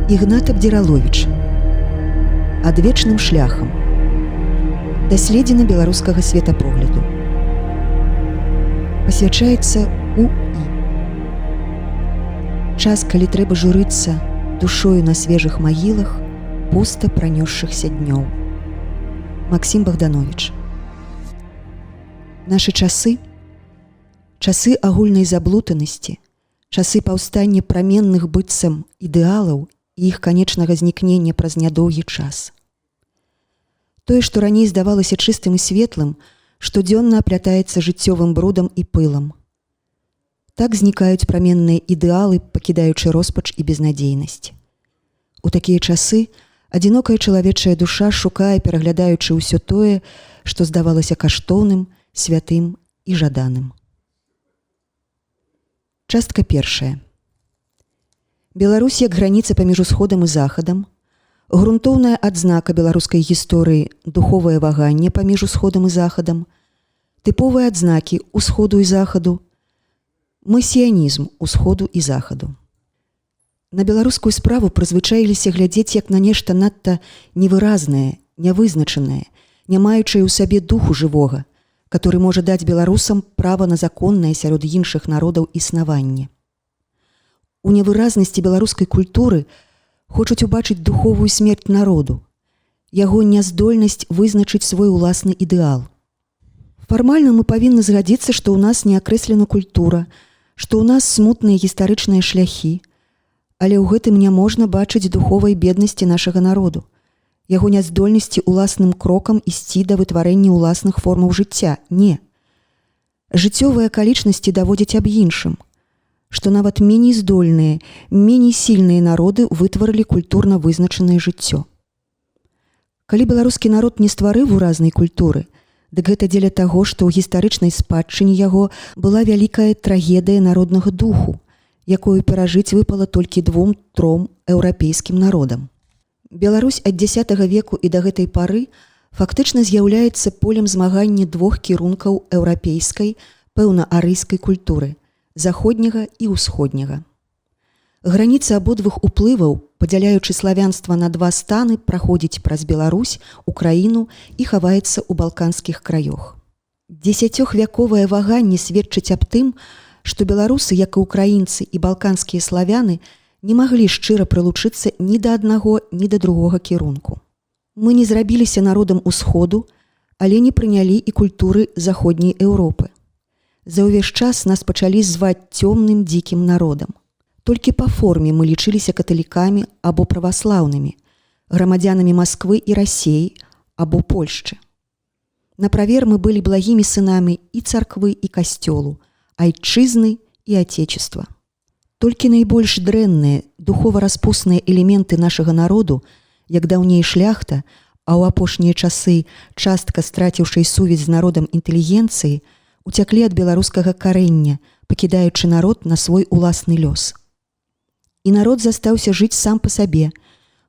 Ігнат Абдзіраловіч. Адвечным шляхам. Даследзіна беларускага светапогляду. Пасвячаецца у і. Час, калі трэба журыцца душою на свежых магілах пуста пранёсшыхся днёў. Максім Богданович. Нашы часы агульнай заблутанасці, часы паўстання праменных быццам ідэалаў і іх канечнага знікнення праз нядоўгі час. Тое, што раней здавалася чыстым і светлым, штодзённа аплятаецца жыццёвым брудам і пылам. Так знікаюць праменныя ідэалы, пакідаючы роспач і безнадзейнасць. У такія часы адзінокая чалавечая душа шукае, пераглядаючы ўсё тое, што здавалася каштоўным, святым і жаданым. Частка першая. Беларусь як граніца паміж усходам і захадам, грунтоўная адзнака беларускай гісторыі, духовае ваганне паміж усходам і захадам, тыповыя адзнакі усходу і захаду, месіянізм усходу і захаду. На беларускую справу прызвычаіліся глядзець як на нешта надта невыразнае, нявызначанае, не маючае ў сабе духу жывога, который можа даць беларусам права на законнае сярод іншых народаў існаванне. У невыразнасці беларускай культуры хочуць убачыць духовую смерць народу, яго няздольнасць вызначыць свой уласны ідэал. Фармальна мы павінны згадзіцца, што ў нас не акрэслена культура, што ў нас смутныя гістарычныя шляхі, але ў гэтым не можна бачыць духовай беднасці нашага народу, яго няздольнасці уласным крокам ісці да вытварэння ўласных формаў жыцця. Не. Жыццёвыя акалічнасці даводзяць аб іншым, што нават меней здольныя, меней сільныя народы вытварылі культурна вызначанае жыццё. Калі беларускі народ не стварыў выразнай культуры, дык гэта дзеля таго, што ў гістарычнай спадчыне яго была вялікая трагедыя народнага духу, якую перажыць выпала толькі 2-3 еўрапейскім народам. Беларусь ад X веку і да гэтай пары фактычна з'яўляецца полем змагання двух кірункаў еўрапейскай, пэўна-арыйскай культуры, заходняга і ўсходняга. Граніца абодвух уплываў, падзяляючы славянства на два станы, праходзіць праз Беларусь, Украіну і хаваецца ў балканскіх краёх. 10-вяковае ваганне сведчыць аб тым, што беларусы, як і украінцы і балканскія славяны, не маглі шчыра прылучыцца ні да аднаго, ні да другога кірунку. Мы не зрабіліся народам усходу, але не прынялі і культуры заходняй Еўропы. За ўвесь час нас пачалі зваць цёмным дзікім народам. Толькі па форме мы лічыліся каталікамі або праваслаўнымі, грамадзянамі Масквы і Расеі або Польшчы. Направер, мы былі благімі сынамі і царквы, і касцёлу, айчызны і атечества. Толькі найбольш дрэнныя, духова распусныя элементы нашага народу, як даўней шляхта, а ў апошнія часы частка страціўшай сувязь з народам інтэлігенцыі, уцяклі ад беларускага карэння, пакідаючы народ на свой уласны лёс. І народ застаўся жыць сам па сабе,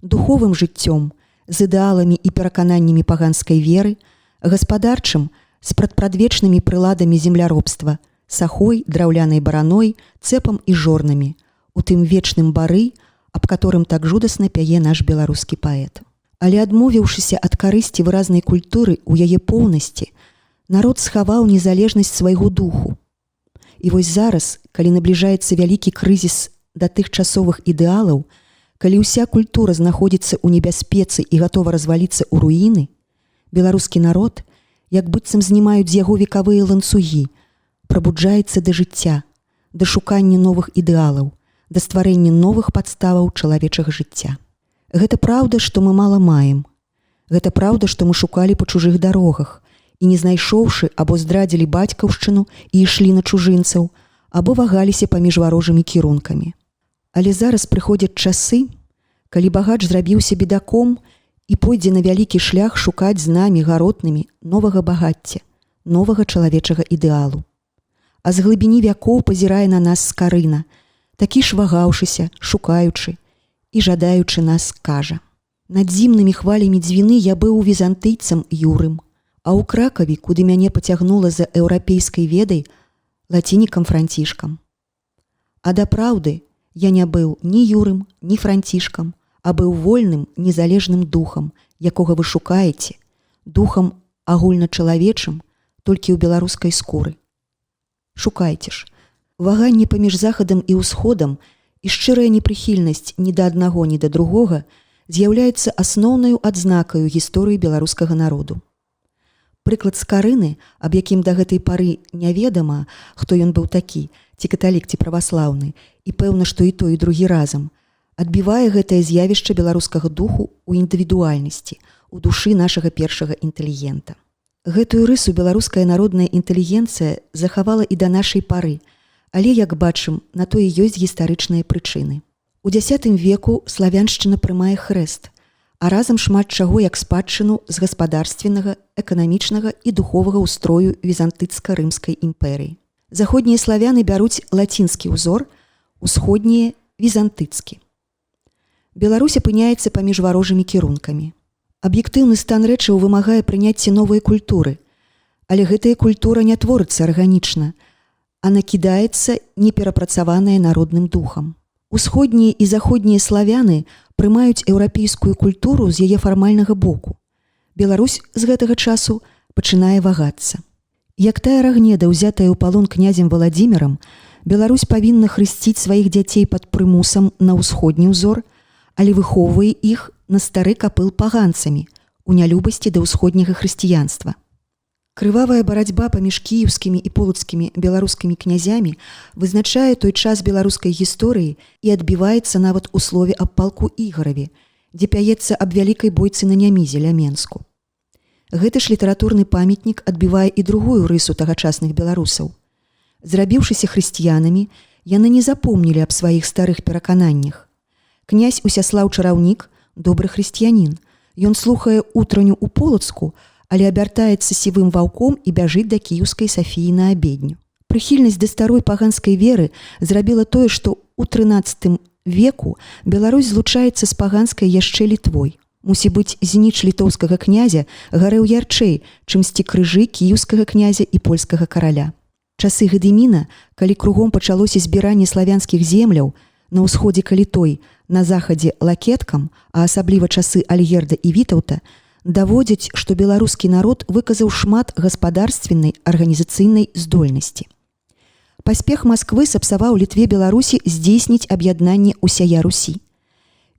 духовым жыццём, з ідэаламі і перакананнямі паганскай веры, гаспадарчым, з прадпрадвечнымі прыладамі земляробства, сахой, драўлянай бараной, цэпам і жорнамі, у тым вечным бары, аб которым так жудасна пяе наш беларускі паэт. Але адмовіўшыся ад карысці выразнай культуры ў яе поўнасці, народ схаваў незалежнасць свайго духу. І вось зараз, калі набліжаецца вялікі крызіс да тых часовых ідэалаў, калі ўся культура знаходзіцца ў небяспецы і гатова разваліцца ў руіны, беларускі народ, як быццам знімаюць з яго векавыя ланцугі, прабуджаецца да жыцця, да шукання новых ідэалаў, да стварэння новых падставаў чалавечага жыцця. Гэта праўда, што мы мала маем. Гэта праўда, што мы шукалі па чужых дарогах, і не знайшоўшы або здрадзілі бацькаўшчыну і ішлі на чужынцаў, або вагаліся паміж варожымі кірункамі. Але зараз прыходзяць часы, калі багач зрабіўся бедаком і пойдзе на вялікі шлях шукаць з намі гаротнымі новага багацця, новага чалавечага ідэалу. А з глыбіні вякоў пазірае на нас скарына, такі ж вагаўшыся, шукаючы і жадаючы нас, кажа: «Над зімнымі хвалямі дзвіны я быў візантыйцам Юрым, а ў Кракаве, куды мяне пацягнула за еўрапейскай ведай, лацінікам Францішкам. А да праўды я не быў ні Юрым, ні Францішкам, а быў вольным, незалежным духам, якога вы шукаеце, духам агульначалавечым, толькі ў беларускай скуры. Шукайце ж. Ваганне паміж захадам і ўсходам і шчырая непрыхільнасць ні да аднаго, ні да другога з'яўляецца асноўнаю адзнакаю гісторыі беларускага народу. Прыклад Скарыны, аб якім да гэтай пары няведама, хто ён быў такі, ці каталік, ці праваслаўны, і пэўна, што і той, і другі разам, адбівае гэтае з'явішча беларускага духу ў індывідуальнасці, у душы нашага першага інтэлігента. Гэтую рысу беларуская народная інтэлігенцыя захавала і да нашай пары, але, як бачым, на то і ёсць гістарычныя прычыны. У X веку славяншчына прымае хрэст, а разам шмат чаго як спадчыну з гаспадарственнага, эканамічнага і духовага ўстрою візантыцка-рымскай імперыі. Заходнія славяны бяруць лацінскі ўзор, усходнія – візантыцкі. Беларусь апыняецца паміж варожымі кірункамі. Аб'ектыўны стан рэчаў вымагае прыняцця новай культуры, але гэтая культура не творыцца арганічна, а накідаецца неперапрацаваная народным духам. Усходнія і заходнія славяны прымаюць еўрапейскую культуру з яе фармальнага боку. Беларусь з гэтага часу пачынае вагацца. Як тая рагнеда, ўзятая ў палон князем Валадзімірам, Беларусь павінна хрысціць сваіх дзяцей пад прымусам на ўсходні ўзор, але выхоўвае іх на стары капыл паганцамі, у нялюбасці да ўсходняга хрысціянства. Крывавая барацьба паміж кіеўскімі і полацкімі беларускімі князямі вызначае той час беларускай гісторыі і адбіваецца нават у слове аб палку Ігараве, дзе пяецца аб вялікай бойцы на Нямізе ля Менску. Гэты ж літаратурны памятнік адбівае і другую рысу тагачасных беларусаў. Зрабіўшыся хрысціянамі, яны не запомнілі аб сваіх старых перакананнях. Князь Усяслаў Чараўнік – добры хрысціянін. Ён слухае утраню ў Полацку, але абяртаецца сівым ваўком і бяжыць да кіеўскай Сафіі на абедню. Прыхільнасць да старой паганскай веры зрабіла тое, што ў 13 веку Беларусь злучаецца з паганскай яшчэ Літвой. Мусі быць, зніч літоўскага князя гарэў ярчэй, чымсьці крыжы кіеўскага князя і польскага караля. Часы Гедыміна, калі кругом пачалося збіранне славянскіх земляў, на ўсходзе Калітой, на захадзе Лакеткам, а асабліва часы Альгерда і Вітаўта, даводзяць, што беларускі народ выказаў шмат гаспадарственнай арганізацыйнай здольнасці. Паспех Масквы сапсаваў Літве Беларусі здзейсніць аб'яднанне ўсяя Русі.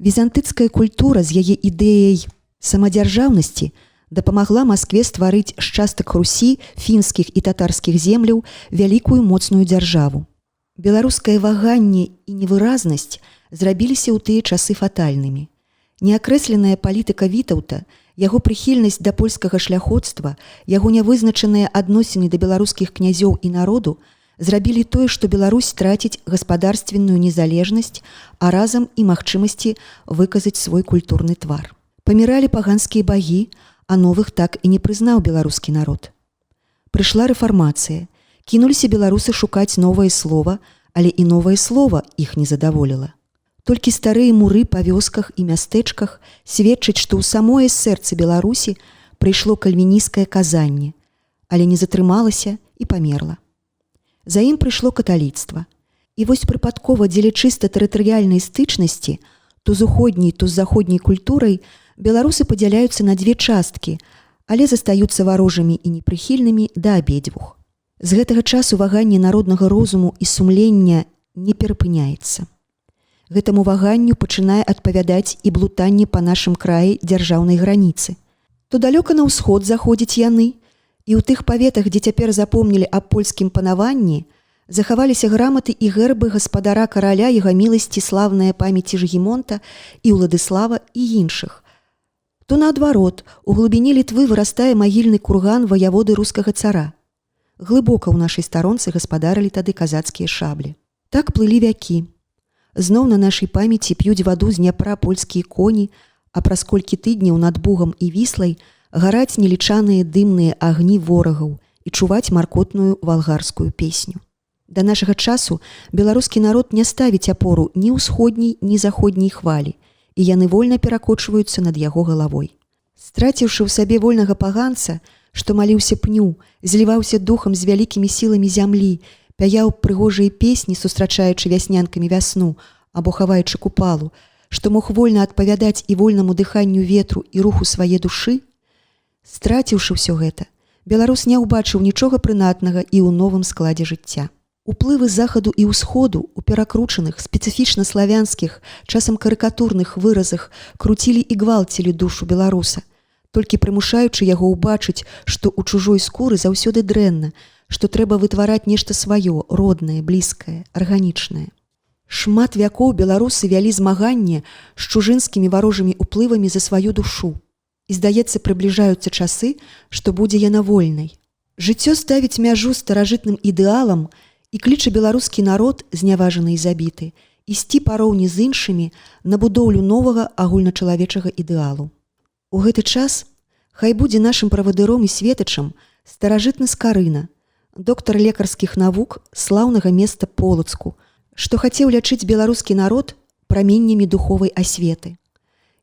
Візантыцкая культура з яе ідэяй самадзяржаўнасці дапамагла Маскве стварыць з частак Русі, фінскіх і татарскіх земляў вялікую моцную дзяржаву. Беларускае ваганне і невыразнасць зрабіліся ў тыя часы фатальнымі. Неакрэсленая палітыка Вітаўта, яго прыхільнасць да польскага шляхоцтва, яго нявызначаныя адносіны да беларускіх князёў і народу зрабілі тое, што Беларусь траціць гаспадарственную незалежнасць, а разам і магчымасці выказаць свой культурны твар. Паміралі паганскія багі, а новых так і не прызнаў беларускі народ. Прыйшла рэфармацыя. Кінуліся беларусы шукаць новае слова, але і новае слова іх не задаволіла. Толькі старыя муры па вёсках і мястэчках сведчаць, што ў самое сэрца Беларусі прыйшло кальвінісцкае казанне, але не затрымалася і памерла. За ім прыйшло каталіцтва. І вось прыпадкова дзеля чыста тэрытарыяльнай стычнасці, то з уходняй, то з заходняй культурай беларусы падзяляюцца на дзве часткі, але застаюцца варожымі і непрыхільнымі да абедзвюх. З гэтага часу ваганне народнага розуму і сумлення не перапыняецца. Гэтаму ваганню пачынае адпавядаць і блутанне па нашым краі дзяржаўнай граніцы. То далёка на ўсход заходзяць яны, і ў тых паветах, дзе цяпер запомнілі аб польскім панаванні, захаваліся граматы і гербы гаспадара караля яго міласці славная памяці Жгімонта і Уладыслава і іншых. То наадварот, у глыбіні Літвы вырастае магільны курган ваяводы рускага цара. Глыбока ў нашай старонцы гаспадарылі тады казацкія шаблі. Так плылі вякі. Зноў на нашай памяці п'юць ваду з Дняпра польскія коні, а праз колькі тыдняў над Бугам і Віслай гараць нелічаныя дымныя агні ворагаў і чуваць маркотную валгарскую песню. Да нашага часу беларускі народ не ставіць апору ні ўсходняй, ні заходняй хвалі, і яны вольна перакочваюцца над яго галавой. Страціўшы ў сабе вольнага паганца, што маліўся пню, зліваўся духам з вялікімі сіламі зямлі, пяяў прыгожыя песні, сустрачаючы вяснянкамі вясну або хаваючы купалу, што мог вольна адпавядаць і вольнаму дыханню ветру і руху свае душы, страціўшы ўсё гэта, беларус не ўбачыў нічога прынаднага і ў новым складзе жыцця. Уплывы захаду і ўсходу ў перакручаных, спецыфічна славянскіх, часам карыкатурных выразах круцілі і гвалцілі душу беларуса, толькі прымушаючы яго ўбачыць, што ў чужой скуры заўсёды дрэнна, што трэба вытвараць нешта сваё, роднае, блізкае, арганічнае. Шмат вякоў беларусы вялі змаганне з чужынскімі варожымі ўплывамі за сваю душу. І, здаецца, прыбліжаюцца часы, што будзе яна вольнай. Жыццё ставіць мяжу старажытным ідэалам і кліча беларускі народ, зняважаны і забіты, ісці пароўні з іншымі на будоўлю новага агульначалавечага ідэалу. У гэты час хай будзе нашым правадыром і светачам старажытны Скарына, доктар лекарскіх навук слаўнага места Полацку, што хацеў лячыць беларускі народ праменнямі духовай асветы.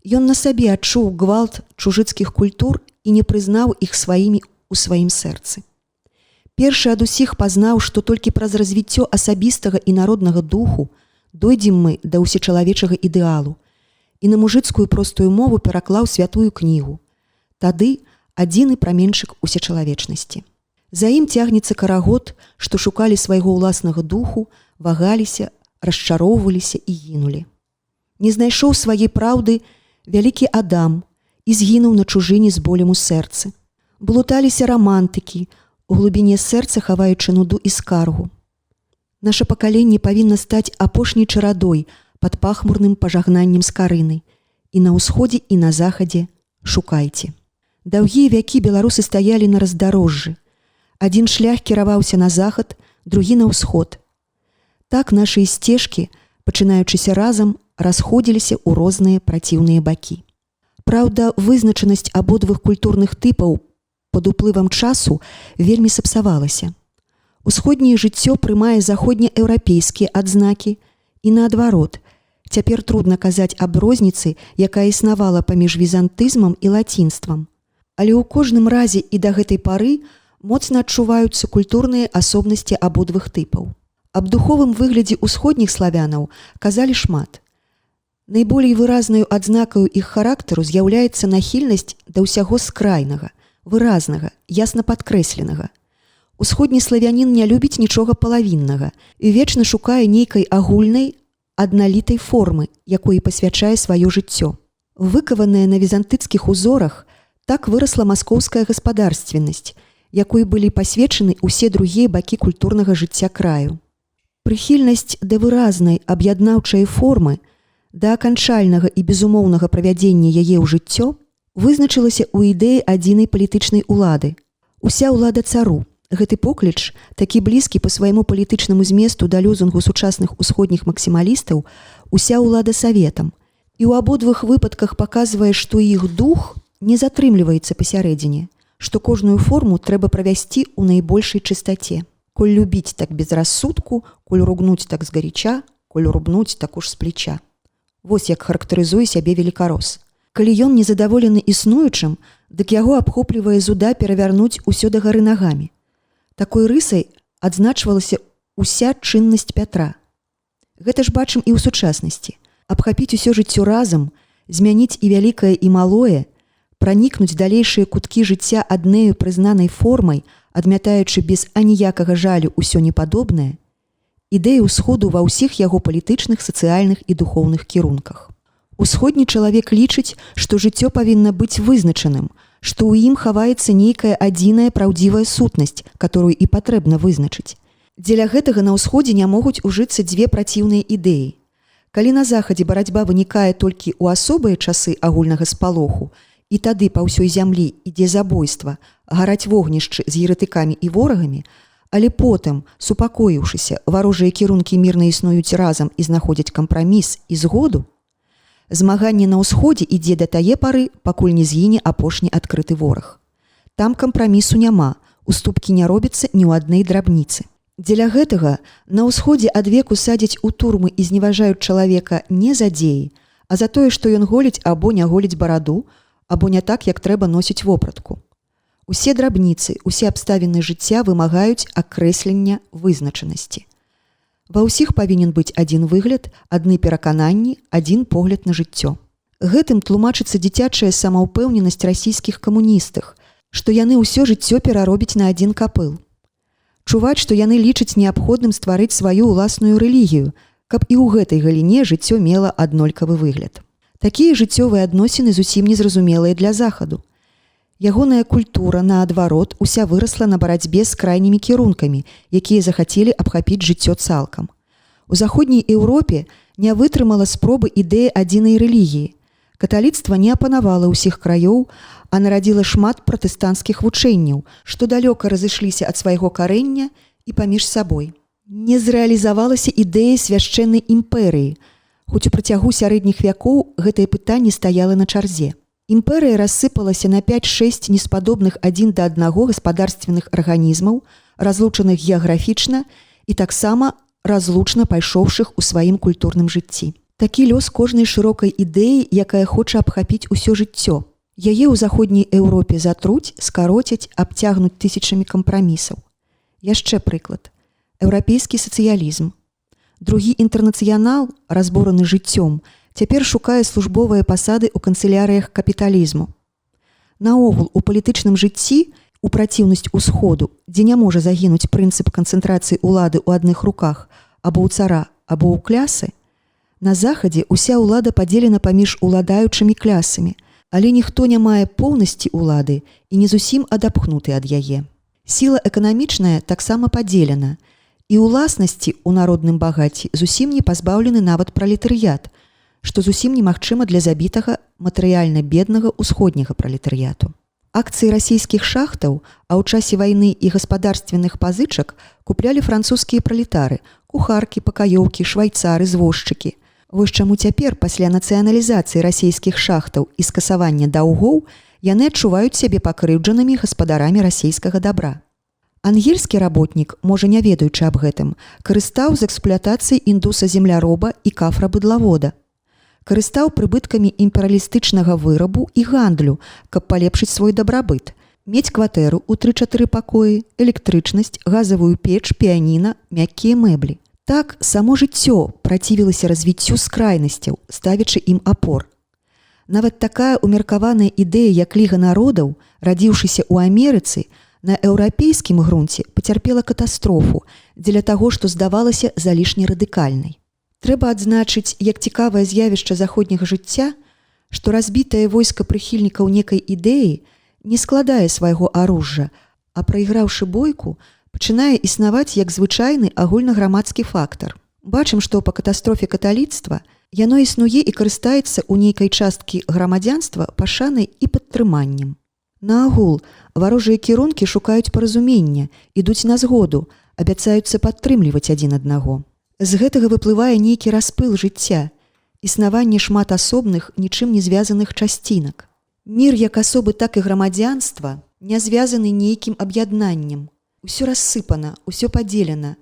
Ён на сабе адчуў гвалт чужыцкіх культур і не прызнаў іх сваімі ў сваім сэрцы. Першы ад усіх пазнаў, што толькі праз развіццё асабістага і народнага духу дойдзем мы да ўсечалавечага ідэалу, і на мужыцкую простую мову пераклаў святую кнігу. Тады адзіны праменчык усечалавечнасці. За ім цягнецца карагод, што шукалі свайго ўласнага духу, вагаліся, расчароўваліся і гінулі. Не знайшоў сваей праўды вялікі Адам і згінуў на чужыне з болем у сэрцы. Блуталіся рамантыкі, у глыбіні сэрца хаваючы нуду і скаргу. Наша пакаленне павінна стаць апошняй чарадой пад пахмурным пажагнаннем Скарыны. І на ўсходзе, і на захадзе шукайце. Даўгія вякі беларусы стаялі на раздарожжы. Адзін шлях кіраваўся на захад, другі на ўсход. Так нашы сцежкі, пачынаючыся разам, расходзіліся ў розныя праціўныя бакі. Праўда, вызначанасць абодвух культурных тыпаў пад уплывам часу вельмі сапсавалася. Усходняе жыццё прымае заходнееўрапейскія адзнакі і наадварот. Цяпер трудна казаць аб розніцы, якая існавала паміж візантызмам і лацінствам. Але ў кожным разе і да гэтай пары моцна адчуваюцца культурныя асобнасці абодвух тыпаў. Аб духовым выглядзе ўсходніх славянаў казалі шмат. Найболей выразнаю адзнакаю іх характару з'яўляецца нахільнасць да ўсяго скрайнага, выразнага, ясна падкрэсленага. Усходні славянін не любіць нічога палавіннага і вечна шукае нейкай агульнай, адналітай формы, якой пасвячае сваё жыццё. Выкаваная на візантыцкіх узорах, так вырасла маскоўская гаспадарственнасць, якой былі пасвечаны ўсе другія бакі культурнага жыцця краю. Прыхільнасць да выразнай аб'яднаўчай формы, да аканчальнага і безумоўнага правядзення яе ў жыццё вызначылася ў ідэі адзінай палітычнай улады. Уся ўлада цару. Гэты покліч, такі блізкі па свайму палітычнаму зместу да лозунгу сучасных усходніх максімалістаў, уся ўлада саветам. І ў абодвух выпадках паказвае, што іх дух не затрымліваецца пасярэдзіне, што кожную форму трэба правясці ў найбольшай чыстаце. Коль любіць так без рассудку, коль ругнуць так згарыча, коль рубнуць так уж з плеча. Вось як характарызуе сябе велікарос. Калі ён незадаволены існуючым, дык яго абхоплівае зуда перавярнуць усё дагары нагамі. Такой рысай адзначвалася ўся чыннасць Пятра. Гэта ж бачым і ў сучаснасці. Абхапіць усё жыццё разам, змяніць і вялікае, і малое, пранікнуць далейшыя куткі жыцця аднею прызнанай формай, адмятаючы без аніякага жалю ўсё непадобнае, ідэя ўсходу ва ўсіх яго палітычных, сацыяльных і духоўных кірунках. Усходні чалавек лічыць, што жыццё павінна быць вызначаным, што ў ім хаваецца нейкая адзіная праўдзівая сутнасць, которую і патрэбна вызначыць. Дзеля гэтага на ўсходзе не могуць ужыцца дзве праціўныя ідэі. Калі на захадзе барацьба вынікае толькі ў асобыя часы агульнага спалоху, і тады па ўсёй зямлі ідзе забойства, гараць вогнішчы з еретыкамі і ворагамі, але потым, супакоіўшыся, варожыя кірункі мірна існуюць разам і знаходзяць кампраміс і згоду, змаганне на ўсходзе ідзе да тае пары, пакуль не згіне апошні адкрыты вораг. Там кампрамісу няма, уступкі не робіцца ні ў адной драбніцы. Дзеля гэтага на ўсходзе адвеку садзяць у турмы і зневажаюць чалавека не за дзеі, а за тое, што ён голіць або не голіць бараду, або не так, як трэба носіць вопратку. Усе драбніцы, усе абставіны жыцця вымагаюць акрэслення вызначанасці. Ва ўсіх павінен быць адзін выгляд, адны перакананні, адзін погляд на жыццё. Гэтым тлумачыцца дзіцячая самаўпэўненасць расійскіх камуністах, што яны ўсё жыццё пераробяць на адзін капыл. Чуваць, што яны лічаць неабходным стварыць сваю ўласную рэлігію, каб і ў гэтай галіне жыццё мела аднолькавы выгляд. Такія жыццёвыя адносіны зусім незразумелыя для Захаду. Ягоная культура, наадварот, уся вырасла на барацьбе з крайнімі кірункамі, якія захацелі абхапіць жыццё цалкам. У заходняй Еўропе не вытрымала спробы ідэі адзінай рэлігіі. Каталіцтва не апанавала ўсіх краёў, а нарадзіла шмат пратэстанцкіх вучэнняў, што далёка разышліся ад свайго карэння і паміж сабой. Не зрэалізавалася ідэя свяшчэннай імперыі, хоць у працягу сярэдніх вякоў гэтае пытанне стаяла на чарзе. Імперыя рассыпалася на 5-6 неспадобных адзін да аднаго гаспадарственных арганізмаў, разлучаных геаграфічна і таксама разлучна пайшоўшых у сваім культурным жыцці. Такі лёс кожнай шырокай ідэі, якая хоча абхапіць усё жыццё. Яе ў заходняй Еўропе затруць, скароцяць, абцягнуць тысячамі кампрамісаў. Яшчэ прыклад. Еўрапейскі сацыялізм. Другі інтэрнацыянал, разбораны жыццём, цяпер шукае службовыя пасады ў канцылярыях капіталізму. Наогул, у палітычным жыцці, у праціўнасць усходу, дзе не можа загінуць прынцып канцэнтрацыі ўлады ў адных руках, або ў цара, або ў клясы, на Захадзе ўся ўлада падзелена паміж уладаючымі клясамі, але ніхто не мае поўнасці ўлады і не зусім адапхнуты ад яе. Сіла эканамічная таксама падзелена, і ўласнасці ў народным багацці зусім не пазбаўлены нават пралетарыят, што зусім немагчыма для забітага матэрыяльна беднага ўсходняга пралетарыяту. Акцыі расійскіх шахтаў, а ў часе вайны і гаспадарственных пазычак куплялі французскія пралетары, кухаркі, пакаёўкі, швайцары, звозчыкі. Вось чаму цяпер, пасля нацыяналізацыі расійскіх шахтаў і скасавання даўгоў, яны адчуваюць сябе пакрыўджанымі гаспадарамі расійскага дабра. Ангельскі работнік, можа не ведаючы аб гэтым, карыстаў з эксплуатацыяй індуса-земляроба і кафра-быдлавода. Карыстаў прыбыткамі імперыялістычнага вырабу і гандлю, каб палепшыць свой дабрабыт, мець кватэру ў 3-4 пакоі, электрычнасць, газавую печ, піяніна, мяккія мэблі. Так, само жыццё працівілася развіццю скрайнасцяў, ставячы ім апор. Нават такая умеркаваная ідэя, як Ліга народаў, радзіўшыся ў Амерыцы, на еўрапейскім грунце пацярпела катастрофу дзеля таго, што здавалася залішне радыкальнай. Трэба адзначыць, як цікавае з'явішча заходняга жыцця, што разбітае войска прыхільнікаў некай ідэі не складае свайго аружжа, а прайграўшы бойку, пачынае існаваць як звычайны агульнаграмадскі фактар. Бачым, што па катастрофе каталіцтва яно існуе і карыстаецца ў нейкай часткі грамадзянства пашанай і падтрыманнем. Наагул, варожыя кірункі шукаюць паразумення, ідуць на згоду, абяцаюцца падтрымліваць адзін аднаго. З гэтага выплывае нейкі распыл жыцця, існаванне шмат асобных, нічым не звязаных часцінак. Мір як асобы, так і грамадзянства не звязаны нейкім аб'яднаннем. Усё рассыпана, усё падзелена.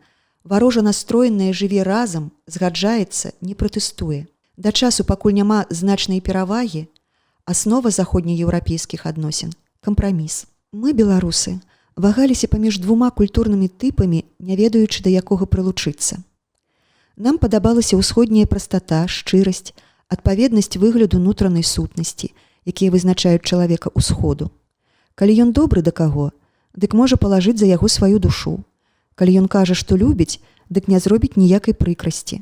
Варожа настроенае жыве разам, згаджаецца, не пратэстуе. Да часу, пакуль няма значнай перавагі, аснова заходнееўрапейскіх адносін – кампраміс. Мы, беларусы, вагаліся паміж двума культурнымі тыпамі, не ведаючы, да якога прылучыцца. Нам падабалася ўсходняя прастата, шчырасць, адпаведнасць выгляду нутранай сутнасці, якія вызначаюць чалавека ўсходу. Калі ён добры да каго, дык можа палажыць за яго сваю душу. Калі ён кажа, што любіць, дык не зробіць ніякай прыкрасці.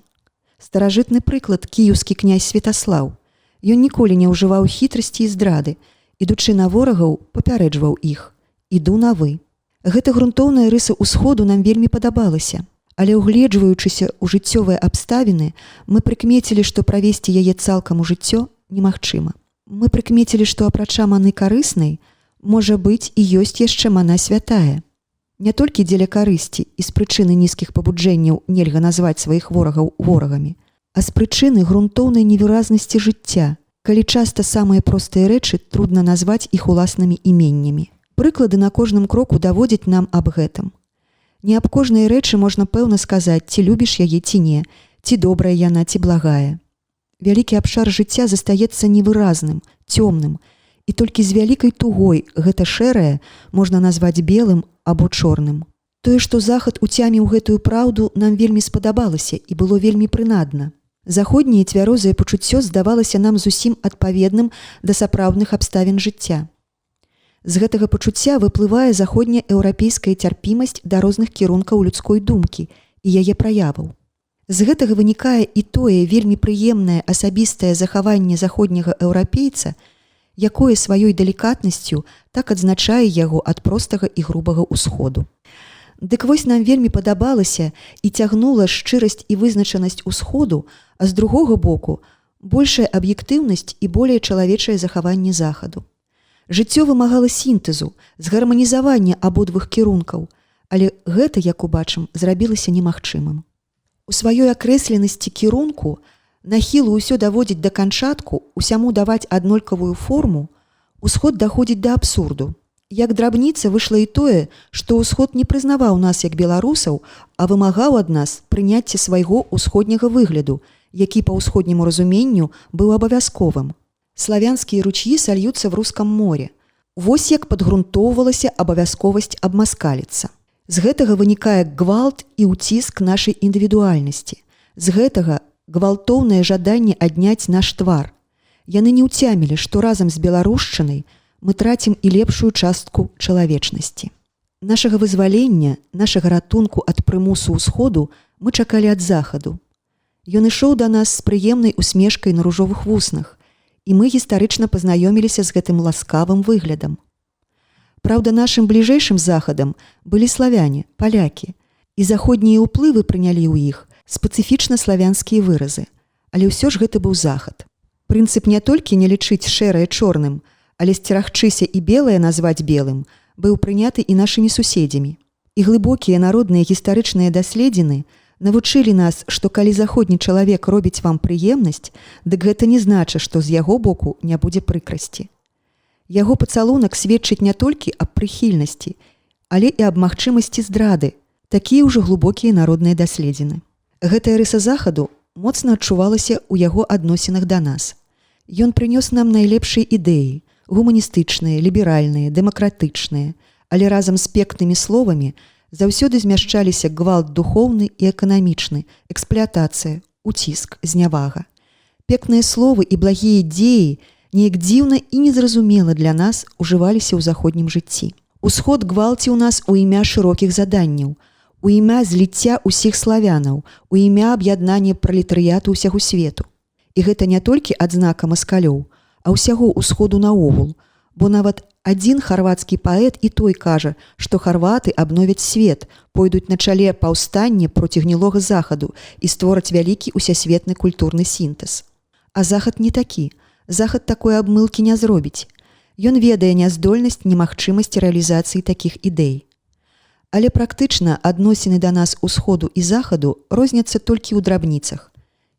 Старажытны прыклад кіеўскі князь Святаслаў. Ён ніколі не ўжываў хітрасці і здрады, ідучы на ворагаў, папярэджваў іх. Іду на вы. Гэта грунтоўная рыса ўсходу нам вельмі падабалася. Але угледжваючыся ў жыццёвыя абставіны, мы прыкмецілі, што правесці яе цалкам у жыццё немагчыма. Мы прыкмецілі, што апрача маны карыснай, можа быць і ёсць яшчэ мана святая. Не толькі дзеля карысці і з прычыны нізкіх пабуджэнняў нельга назваць сваіх ворагаў ворагамі, а з прычыны грунтоўнай невыразнасці жыцця, калі часта самыя простыя рэчы трудна назваць іх уласнымі іменнямі. Прыклады на кожным кроку даводзяць нам аб гэтым. Не аб кожнай рэчы можна пэўна сказаць, ці любіш яе ці не, ці добрая яна, ці благая. Вялікі абшар жыцця застаецца невыразным, цёмным, і толькі з вялікай тугой гэта шэрае можна назваць белым або чорным. Тое, што захад уцяміў гэтую праўду, нам вельмі спадабалася і было вельмі прынадна. Заходняе цвярозае пачуццё здавалася нам зусім адпаведным да сапраўдных абставін жыцця. З гэтага пачуцця выплывае заходнееўрапейская цярпімасць да розных кірункаў людской думкі і яе праяваў. З гэтага вынікае і тое вельмі прыемнае асабістае захаванне заходняга еўрапейца, якое сваёй далікатнасцю так адзначае яго ад простага і грубага ўсходу. Дык вось нам вельмі падабалася і цягнула шчырасць і вызначанасць усходу, а з другога боку большая аб'ектыўнасць і более чалавечае захаванне захаду. Жыццё вымагала сінтэзу, згарманізавання абодвух кірункаў, але гэта, як убачым, зрабілася немагчымым. У сваёй акрэсленасці кірунку, нахілу ўсё даводзіць да канчатку, усяму даваць аднолькавую форму, усход даходзіць да абсурду. Як драбніца выйшла і тое, што ўсход не прызнаваў нас як беларусаў, а вымагаў ад нас прыняцця свайго ўсходняга выгляду, які па ўсходняму разуменню быў абавязковым. Славянскія ручьі сольюцца в рускам море. Вось як падгрунтоўвалася абавязковасць абмаскаліцца. З гэтага вынікае гвалт і ўціск нашай індывідуальнасці. З гэтага гвалтоўнае жаданне адняць наш твар. Яны не ўцямілі, што разам з беларушчынай мы трацім і лепшую частку чалавечнасці. Нашага вызвалення, нашага ратунку ад прымусу ўсходу мы чакалі ад захаду. Ён ішоў да нас з прыемнай усмешкай на ружовых вуснах, і мы гістарычна пазнаёміліся з гэтым ласкавым выглядам. Праўда, нашым бліжэйшым захадам былі славяне, палякі, і заходнія ўплывы прынялі ў іх спецыфічна славянскія выразы, але ўсё ж гэта быў захад. Прынцып не толькі не лічыць шэрае чорным, але сцерагчыся і белае назваць белым, быў прыняты і нашымі суседзямі. І глыбокія народныя гістарычныя даследзіны навучылі нас, што калі заходні чалавек робіць вам прыемнасць, дык гэта не значыць, што з яго боку не будзе прыкрасці. Яго пацалунак сведчыць не толькі аб прыхільнасці, але і аб магчымасці здрады, такія ўжо глыбокія народныя даследзіны. Гэтая рыса захаду моцна адчувалася ў яго адносінах да нас. Ён прынёс нам найлепшыя ідэі, гуманістычныя, ліберальныя, дэмакратычныя, але разам з пекнымі словамі заўсёды змяшчаліся гвалт духоўны і эканамічны, эксплуатацыя, уціск, знявага. Пекныя словы і благія дзеі неяк дзіўна і незразумела для нас ужываліся ў заходнім жыцці. Усход гвалціў нас у імя шырокіх заданняў, у імя зліцця ўсіх славянаў, у імя аб'яднання пралетарыяту ўсяго свету. І гэта не толькі адзнака маскалёў, а ўсяго ўсходу наогул, бо нават адзін харвацкі паэт і той кажа, што харваты абновяць свет, пойдуць на чале паўстання проці гнілога захаду і створаць вялікі усесветны культурны сінтэз. А захад не такі. Захад такой абмылкі не зробіць. Ён ведае няздольнасць, немагчымасць рэалізацыі такіх ідэй. Але практычна адносіны да нас усходу і захаду розняцца толькі ў драбніцах.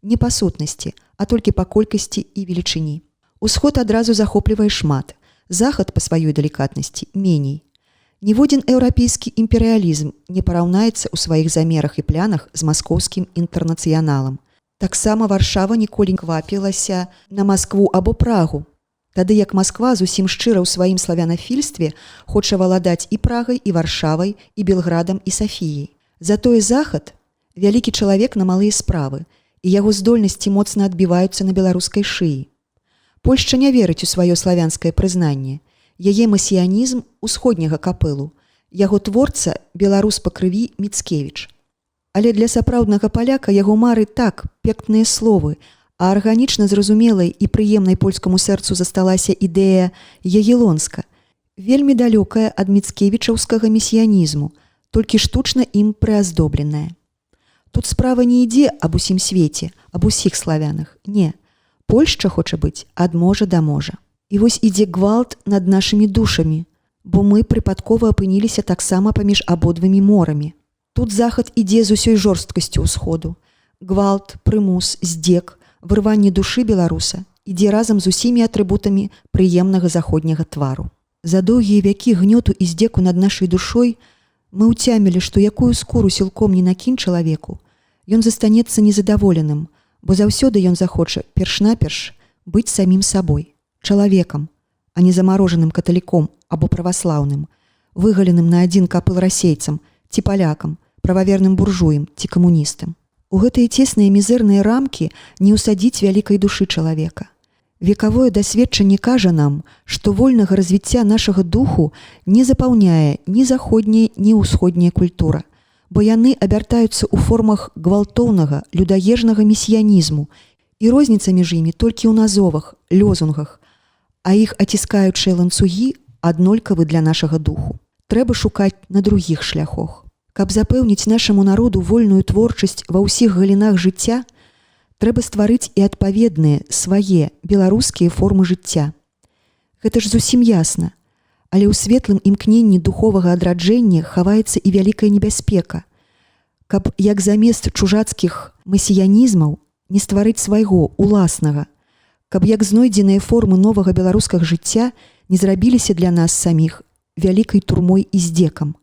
Не па сутнасці, а толькі па колькасці і велічыні. Усход адразу захоплівае шмат, захад па сваёй далікатнасці меней. Ніводзін еўрапейскі імперыялізм не параўнаецца ў сваіх замерах і плянах з маскоўскім інтэрнацыяналам. Таксама Варшава ніколі не квапілася на Маскву або Прагу, тады як Масква зусім шчыра ў сваім славянафільстве хоча валадаць і Прагай, і Варшавай, і Белградам, і Сафіяй. Затое захад – вялікі чалавек на малыя справы, і яго здольнасці моцна адбіваюцца на беларускай шыі. Польшча не верыць у сваё славянскае прызнанне. Яе масіянізм усходняга капылу. Яго творца беларус па крыві Міцкевіч. Але для сапраўднага паляка яго мары так, пекныя словы, а арганічна зразумелай і прыемнай польскаму сэрцу засталася ідэя Ягелонска, вельмі далёкая ад міцкевічаўскага месіянізму, толькі штучна ім прыаздобленая. Тут справа не ідзе аб усім свеце, аб усіх славянах, не. Польшча хоча быць ад можа да можа. І вось ідзе гвалт над нашымі душамі, бо мы прыпадкова апыніліся таксама паміж абодвымі морамі. Тут захад ідзе з усёй жорсткасцю ўсходу. Гвалт, прымус, здзек, вырванне душы беларуса ідзе разам з усімі атрыбутамі прыемнага заходняга твару. За доўгія вякі гнёту і здзеку над нашай душой мы ўцямілі, што якую скуру сілком не накінь чалавеку, ён застанецца незадаволеным, бо заўсёды ён захоча перш-наперш быць самім сабой, чалавекам, а не замарожаным каталіком або праваслаўным, выгаленым на адзін капыл расейцам ці палякам, прававерным буржуям ці камуністам. У гэтыя цесныя мізэрныя рамкі не ўсадзіць вялікай душы чалавека. Векавое дасведчанне кажа нам, што вольнага развіцця нашага духу не запаўняе ні заходняя, ні ўсходняя культура, бо яны абяртаюцца ў формах гвалтоўнага, людаежнага месіянізму, і розніца між імі толькі ў назовах, лёзунгах, а іх аціскаючыя ланцугі аднолькавы для нашага духу. Трэба шукаць на другіх шляхах. Каб запэўніць нашаму народу вольную творчасць ва ўсіх галінах жыцця, трэба стварыць і адпаведныя свае беларускія формы жыцця. Гэта ж зусім ясна, але ў светлым імкненні духовага адраджэння хаваецца і вялікая небяспека. Каб як замест чужацкіх месіянізмаў не стварыць свайго, уласнага, каб як знойдзеныя формы новага беларускага жыцця не зрабіліся для нас саміх вялікай турмой і здзекам.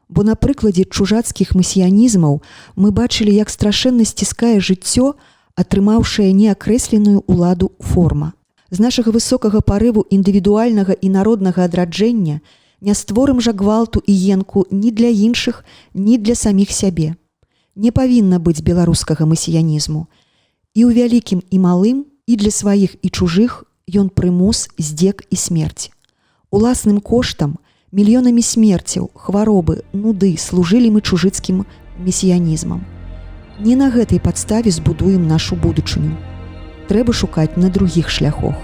Бо на прыкладзе чужацкіх месіянізмаў мы бачылі, як страшэнна сціскае жыццё, атрымаўшая неакрэсленую ўладу форма. З нашага высокага парыву індывідуальнага і народнага адраджэння не створым жа гвалту і енку ні для іншых, ні для саміх сябе. Не павінна быць беларускага месіянізму. І ў вялікім і малым, і для сваіх і чужых ён прымус, здзек і смерць. Уласным коштам, мільёнамі смерцяў, хваробы, нуды служылі мы чужыцкім месіянізмам. Не на гэтай падставе збудуем нашу будучыню. Трэба шукаць на другіх шляхах.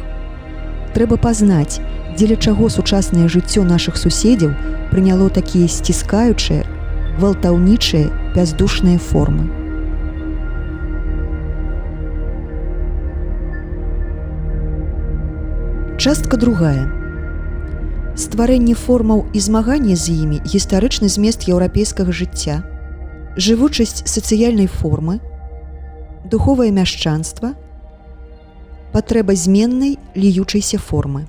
Трэба пазнаць, дзеля чаго сучаснае жыццё нашых суседзяў прыняло такія сціскаючыя, гвалтаўнічыя, бяздушныя формы. Частка другая. Стварэнне формаў і змаганне з імі гістарычны змест еўрапейскага жыцця, жывучасць сацыяльнай формы, духовае мяшчанства, патрэба зменнай ліючайся формы.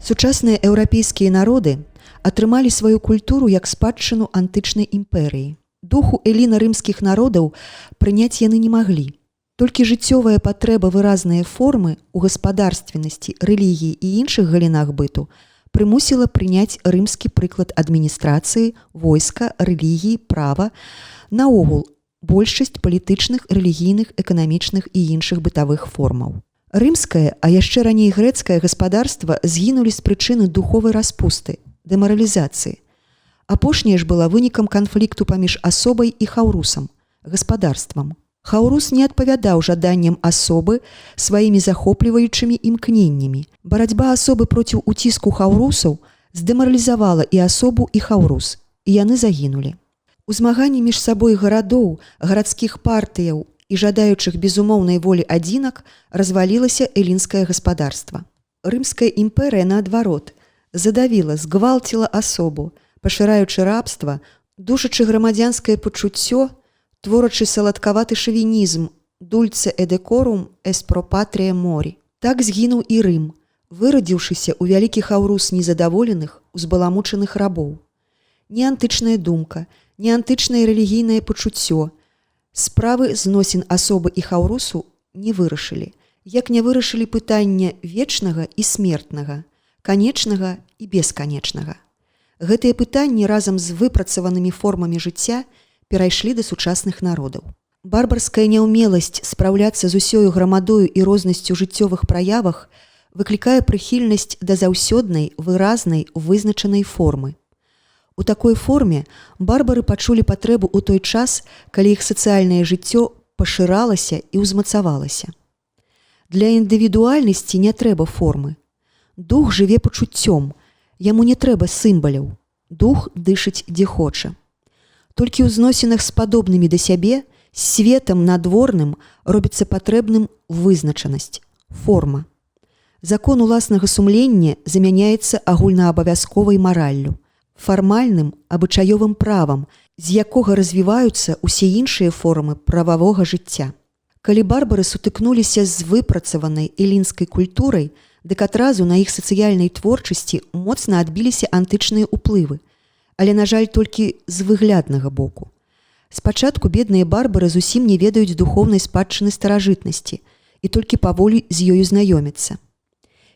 Сучасныя еўрапейскія народы атрымалі сваю культуру як спадчыну антычнай імперыі. Духу эліна-рымскіх народаў прыняць яны не маглі. Толькі жыццёвая патрэба выразныя формы ў гаспадарственнасці, рэлігіі і іншых галінах быту прымусіла прыняць рымскі прыклад адміністрацыі, войска, рэлігіі, права, наогул большасць палітычных, рэлігійных, эканамічных і іншых бытавых формаў. Рымскае, а яшчэ раней грэцкае гаспадарства згінулі з прычыны духовай распусты, дэмаралізацыі. Апошняя ж была вынікам канфлікту паміж асобай і хаўрусам, гаспадарствам. Хаўрус не адпавядаў жаданням асобы сваімі захопліваючымі імкненнямі. Барацьба асобы проціў уціску хаўрусаў здэмаралізавала і асобу, і хаўрус, і яны загінулі. У змаганні між сабой гарадоў, гарадскіх партыяў і жадаючых безумоўнай волі адзінак развалілася элінскае гаспадарства. Рымская імперыя, наадварот, задавіла, згвалціла асобу, пашыраючы рабства, душачы грамадзянскае пачуццё, творачы саладкаваты шавінізм «dulce et decorum est pro patria mori». Так згінуў і Рым, вырадзіўшыся ў вялікі хаўрус незадаволеных, узбаламучаных рабоў. Ні антычная думка, ні антычнае рэлігійнае пачуццё справы зносін асобы і хаўрусу не вырашылі, як не вырашылі пытання вечнага і смертнага, канечнага і бесканечнага. Гэтыя пытанні разам з выпрацаванымі формамі жыцця перайшлі да сучасных народаў. Барбарская няўмеласць спраўляцца з усёю грамадою і рознасцю жыццёвых праявах выклікае прыхільнасць да заўсёднай, выразнай, вызначанай формы. У такой форме барбары пачулі патрэбу ў той час, калі іх сацыяльнае жыццё пашыралася і ўзмацавалася. Для індывідуальнасці не трэба формы. Дух жыве пачуццём, яму не трэба сімваляў. Дух дышыць дзе хоча. Толькі ў зносінах з падобнымі да сябе, з светам надворным робіцца патрэбным вызначанасць, форма. Закон уласнага сумлення замяняецца агульнаабавязковай мараллю, фармальным абычаёвым правам, з якога развіваюцца ўсе іншыя формы прававога жыцця. Калі барбары сутыкнуліся з выпрацаванай элінскай культурай, дык адразу на іх сацыяльнай творчасці моцна адбіліся антычныя ўплывы, але, на жаль, толькі з выгляднага боку. Спачатку бедныя барбары зусім не ведаюць духоўнай спадчыны старажытнасці і толькі паволі з ёю знаёмяцца.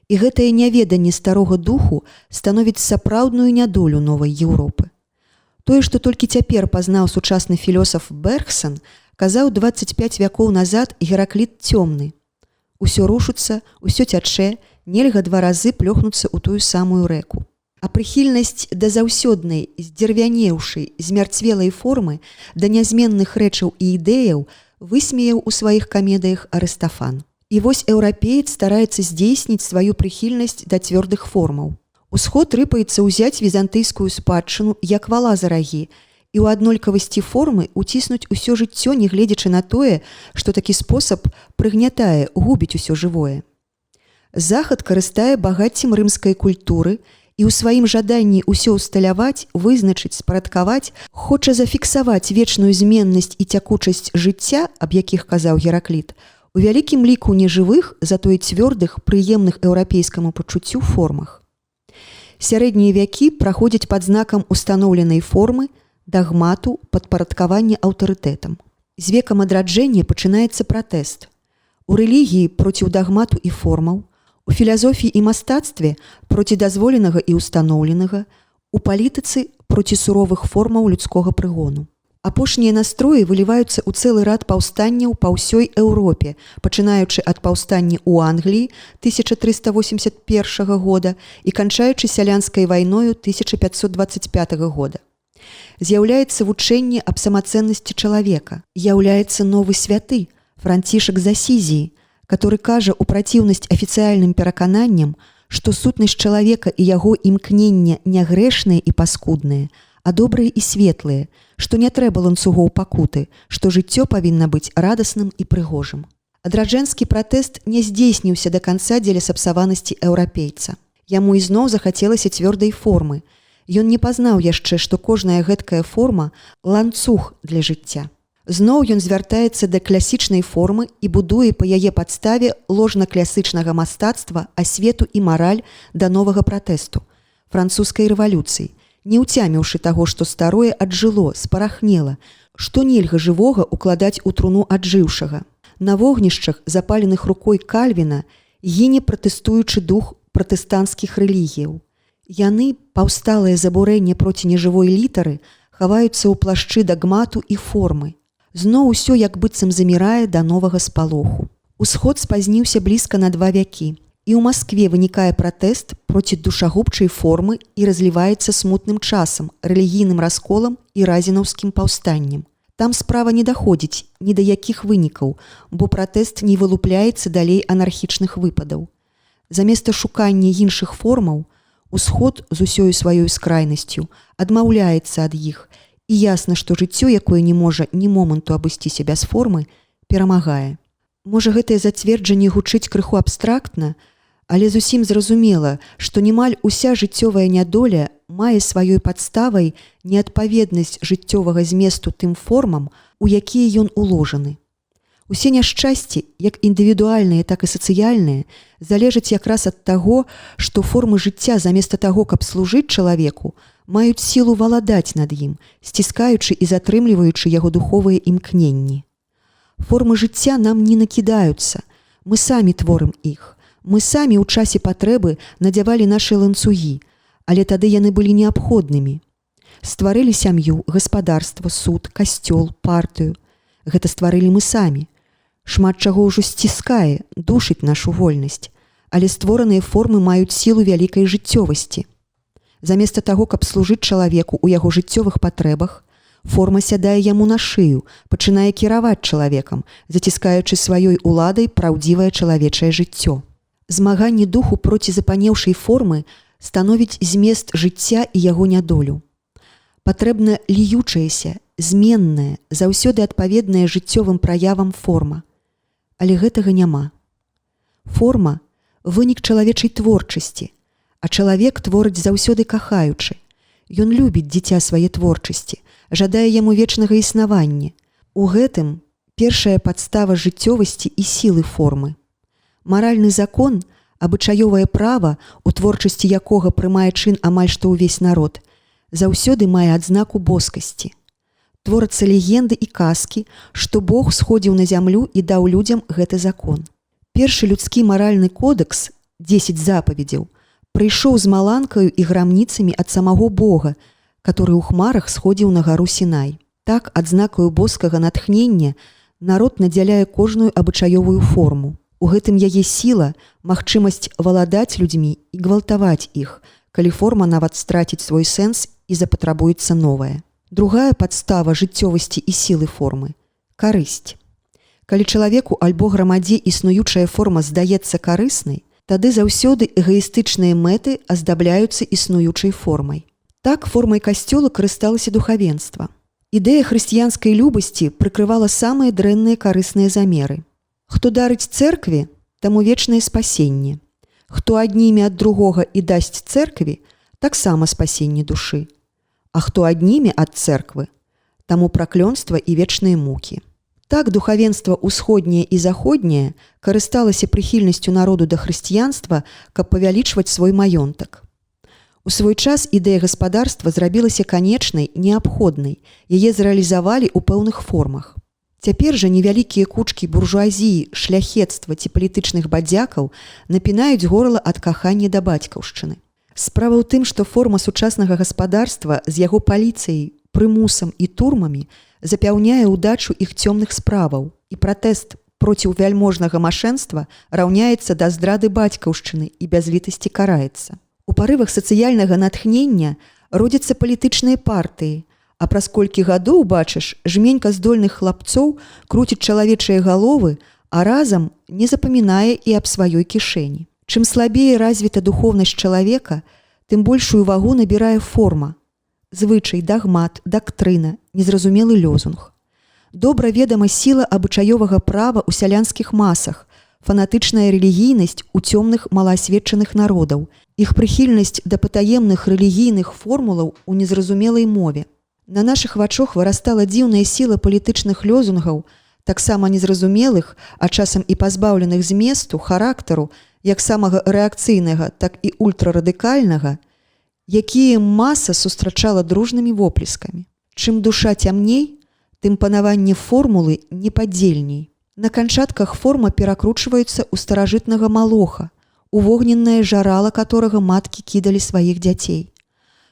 І гэтае няведанне старога духу становіць сапраўдную нядолю новай Еўропы. Тое, што толькі цяпер пазнаў сучасны філёсаф Бергсон, казаў 25 вякоў назад Геракліт цёмны. Усё рушыцца, усё цячэ, нельга 2 разы плёхнуцца ў тую самую рэку. А прыхільнасць да заўсёднай, здзервянеўшай, змярцвелай формы, да нязменных рэчаў і ідэяў высмеяў у сваіх камедыях Арыстафан. І вось еўрапеец стараецца здзейсніць сваю прыхільнасць да цвёрдых формаў. Усход рыпаецца ўзяць візантыйскую спадчыну як вала за рагі і ў аднолькавасці формы уціснуць усё жыццё, нягледзячы на тое, што такі спосаб прыгнятае, губіць усё жывое. Захад карыстае багаццем рымскай культуры і ў сваім жаданні ўсё ўсталяваць, вызначыць, спарадкаваць, хоча зафіксаваць вечную зменнасць і цякучасць жыцця, аб якіх казаў Геракліт, у вялікім ліку нежывых, затое цвёрдых, прыемных еўрапейскаму пачуццю формах. Сярэднія вякі праходзяць пад знакам устаноўленай формы, дагмату, падпарадкавання аўтарытэтам. З векам адраджэння пачынаецца пратэст. У рэлігіі проціў дагмату і формаў, у філазофіі і мастацтве проці дазволенага і ўстаноўленага, у палітыцы проці суровых формаў людскога прыгону. Апошнія настроі выліваюцца ў цэлы рад паўстанняў па ўсёй Еўропе, пачынаючы ад паўстання ў Англіі 1381 года і канчаючы сялянскай вайною 1525 года. З'яўляецца вучэнне аб самацэннасці чалавека, з'яўляецца новы святы, Францішак з Асізіі, который кажа ў праціўнасць афіцыяльным перакананням, што сутнасць чалавека і яго імкнення не грэшныя і паскудныя, а добрыя і светлыя, што не трэба ланцугоў пакуты, што жыццё павінна быць радасным і прыгожым. Адраджэнскі пратэст не здзейсніўся да канца дзеля сапсаванасці еўрапейца. Яму ізноў захацелася цвёрдай формы. Ён не пазнаў яшчэ, што кожная гэткая форма – ланцуг для жыцця. Зноў ён звяртаецца да класічнай формы і будуе па яе падставе ложна-класычнага мастацтва, асвету і мараль да новага пратэсту – французскай рэвалюцыі, не ўцяміўшы таго, што старое аджыло, спарахнела, што нельга жывога укладаць у труну аджыўшага. На вогнішчах, запаленых рукой Кальвіна, гіне пратэстуючы дух пратэстанцкіх рэлігіяў. Яны, паўсталае забурэнне проці нежывой літары, хаваюцца ў плашчы дагмату і формы. Зноў усё як быццам замірае да новага спалоху. Усход спазніўся блізка на 2 вякі. І ў Маскве вынікае пратэст проці душагубчай формы і разліваецца смутным часам, рэлігійным расколам і разінаўскім паўстаннем. Там справа не даходзіць ні да якіх вынікаў, бо пратэст не вылупляецца далей анархічных выпадаў. Заместа шукання іншых формаў, усход з усёю сваёй скрайнасцю адмаўляецца ад іх, і ясна, што жыццё, якое не можа ні моманту абысціся без формы, перамагае. Можа, гэтае зацверджанне гучыць крыху абстрактна, але зусім зразумела, што немаль уся жыццёвая нядоля мае сваёй падставай неадпаведнасць жыццёвага зместу тым формам, у якія ён уложаны. Усе няшчасці, як індывідуальныя, так і сацыяльныя, залежаць якраз ад таго, што формы жыцця заместа таго, каб служыць чалавеку, маюць сілу валадаць над ім, сціскаючы і затрымліваючы яго духовыя імкненні. Формы жыцця нам не накідаюцца, мы самі творым іх. Мы самі ў часе патрэбы надзявалі нашы ланцугі, але тады яны былі неабходнымі. Стварылі сям'ю, гаспадарства, суд, касцёл, партыю. Гэта стварылі мы самі. Шмат чаго ўжо сціскае, душыць нашу вольнасць, але створаныя формы маюць сілу вялікай жыццёвасці. Заместа таго, каб служыць чалавеку ў яго жыццёвых патрэбах, форма сядае яму на шыю, пачынае кіраваць чалавекам, заціскаючы сваёй уладай праўдзівае чалавечае жыццё. Змаганне духу проці запанеўшай формы становіць змест жыцця і яго нядолю. Патрэбна ліючаяся, зменная, заўсёды адпаведная жыццёвым праявам форма. Але гэтага няма. Форма – вынік чалавечай творчасці, а чалавек творыць заўсёды кахаючы. Ён любіць дзіця свае творчасці, жадае яму вечнага існавання. У гэтым першая падстава жыццёвасці і сілы формы. Маральны закон, абычаёвае права, у творчасці якога прымае чын амаль што ўвесь народ, заўсёды мае адзнаку боскасці. Творацца легенды і казкі, што Бог сходзіў на зямлю і даў людзям гэты закон. Першы людскі маральны кодэкс, 10 запаведзяў, прыйшоў з маланкаю і грамніцамі ад самого Бога, который ў хмарах сходзіў на гару Сінай. Так, адзнакаю боскага натхнення народ надзяляе кожную абычаёвую форму. У гэтым яе сіла, магчымасць валадаць людзьмі і гвалтаваць іх, калі форма нават страціць свой сэнс і запатрабуецца новая. Другая падстава жыццёвасці і сілы формы – карысць. Калі чалавеку альбо грамадзе існуючая форма здаецца карыснай, тады заўсёды эгаістычныя мэты аздабляюцца існуючай формай. Так формай касцёла карысталася духавенства. Ідэя хрысціянскай любасці прыкрывала самыя дрэнныя карысныя замеры. Хто дарыць цэркве, таму вечнае спасенне. Хто адніме ад другога і дасць цэркве, таксама спасенне душы. А хто адніме ад цэрквы, таму праклёнства і вечныя мукі. Так духавенства ўсходняе і заходняе карысталася прыхільнасцю народу да хрысціянства, каб павялічваць свой маёнтак. У свой час ідэя гаспадарства зрабілася канечнай, неабходнай, яе зрэалізавалі ў пэўных формах. Цяпер жа невялікія кучкі буржуазіі, шляхецтва ці палітычных бадзякаў напінаюць горла ад кахання да бацькаўшчыны. Справа ў тым, што форма сучаснага гаспадарства з яго паліцыяй, прымусам і турмамі запяўняе ўдачу іх цёмных справаў, і пратэст проціў вяльможнага машэнства раўняецца да здрады бацькаўшчыны і бязлітасці караецца. У парывах сацыяльнага натхнення родзяцца палітычныя партыі, а праз колькі гадоў, бачыш, жменька здольных хлапцоў круціць чалавечыя галовы, а разам не запамінае і аб сваёй кішэні. Чым слабее развіта духоўнасць чалавека, тым большую вагу набірае форма, звычай, дагмат, дактрына, незразумелы лёзунг. Добра ведама сіла абычаёвага права ў сялянскіх масах, фанатычная рэлігійнасць у цёмных малаасведчаных народаў, іх прыхільнасць да патаемных рэлігійных формулаў у незразумелай мове. На нашых вачах вырастала дзіўная сіла палітычных лёзунгаў, таксама незразумелых, а часам і пазбаўленых зместу, характару, як самага рэакцыйнага, так і ультрарадыкальнага, якія маса сустрачала дружнымі воплескамі. Чым душа цямней, тым панаванне формулы непадзельней. На канчатках форма перакручваецца ў старажытнага малоха, у вогненнае жарала которага маткі кідалі сваіх дзяцей.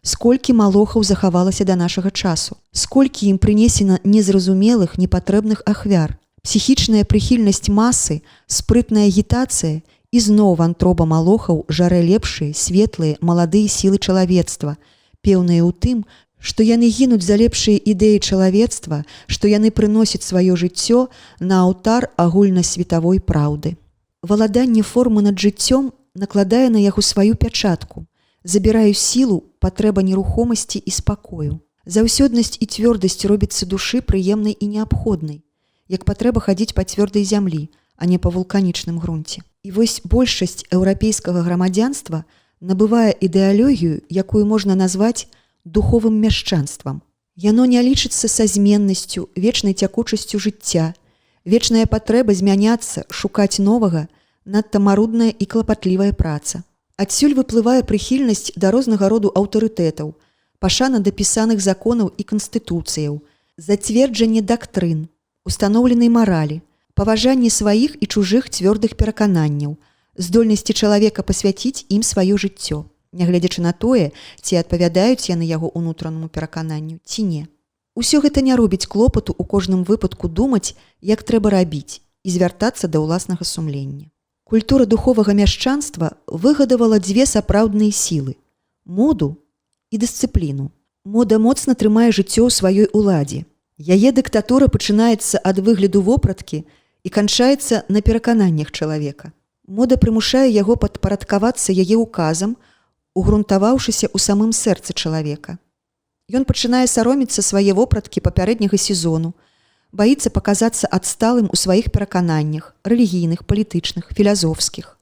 Сколькі малохаў захавалася да нашага часу, сколькі ім прынесена незразумелых, непатрэбных ахвяр. Псіхічная прыхільнасць масы, спрытная агітацыя і зноў вантроба малохаў жарэ лепшыя, светлыя, маладыя сілы чалавецтва, пеўныя ў тым, што яны гінуць за лепшыя ідэі чалавецтва, што яны прыносяць сваё жыццё на алтар агульнасветавой праўды. Валаданне формы над жыццём накладае на яго сваю пячатку, забірае сілу патрэба нерухомасці і спакою. Заўсёднасць і цвёрдасць робіцца душы прыемнай і неабходнай, як патрэба хадзіць па цвёрдай зямлі, а не па вулканічным грунце. І вось большасць еўрапейскага грамадзянства набывае ідэалогію, якую можна назваць духовым мяшчанствам. Яно не лічыцца са зменнасцю, вечнай цякучасцю жыцця, вечная патрэба змяняцца, шукаць новага, надта марудная і клапатлівая праца. Адсюль выплывае прыхільнасць да рознага роду аўтарытэтаў, пашана да пісаных законаў і канстытуцыяў, зацверджанне дактрын, устаноўленай маралі, паважанне сваіх і чужых цвёрдых перакананняў, здольнасці чалавека пасвяціць ім сваё жыццё, нягледзячы на тое, ці адпавядаюць яны яго ўнутранаму перакананню, ці не. Усё гэта не робіць клопату ў кожным выпадку думаць, як трэба рабіць, і звяртацца да ўласнага сумлення. Культура духовага мяшчанства выгадавала дзве сапраўдныя сілы – моду і дысцыпліну. Мода моцна трымае жыццё ў сваёй уладзе. Яе дыктатура пачынаецца ад выгляду вопраткі і канчаецца на перакананнях чалавека. Мода прымушае яго падпарадкавацца яе указам, угрунтаваўшыся ў самым сэрцы чалавека. Ён пачынае сароміцца свае вопраткі папярэдняга сезону, баіцца паказацца адсталым у сваіх перакананнях, рэлігійных, палітычных, філазофскіх.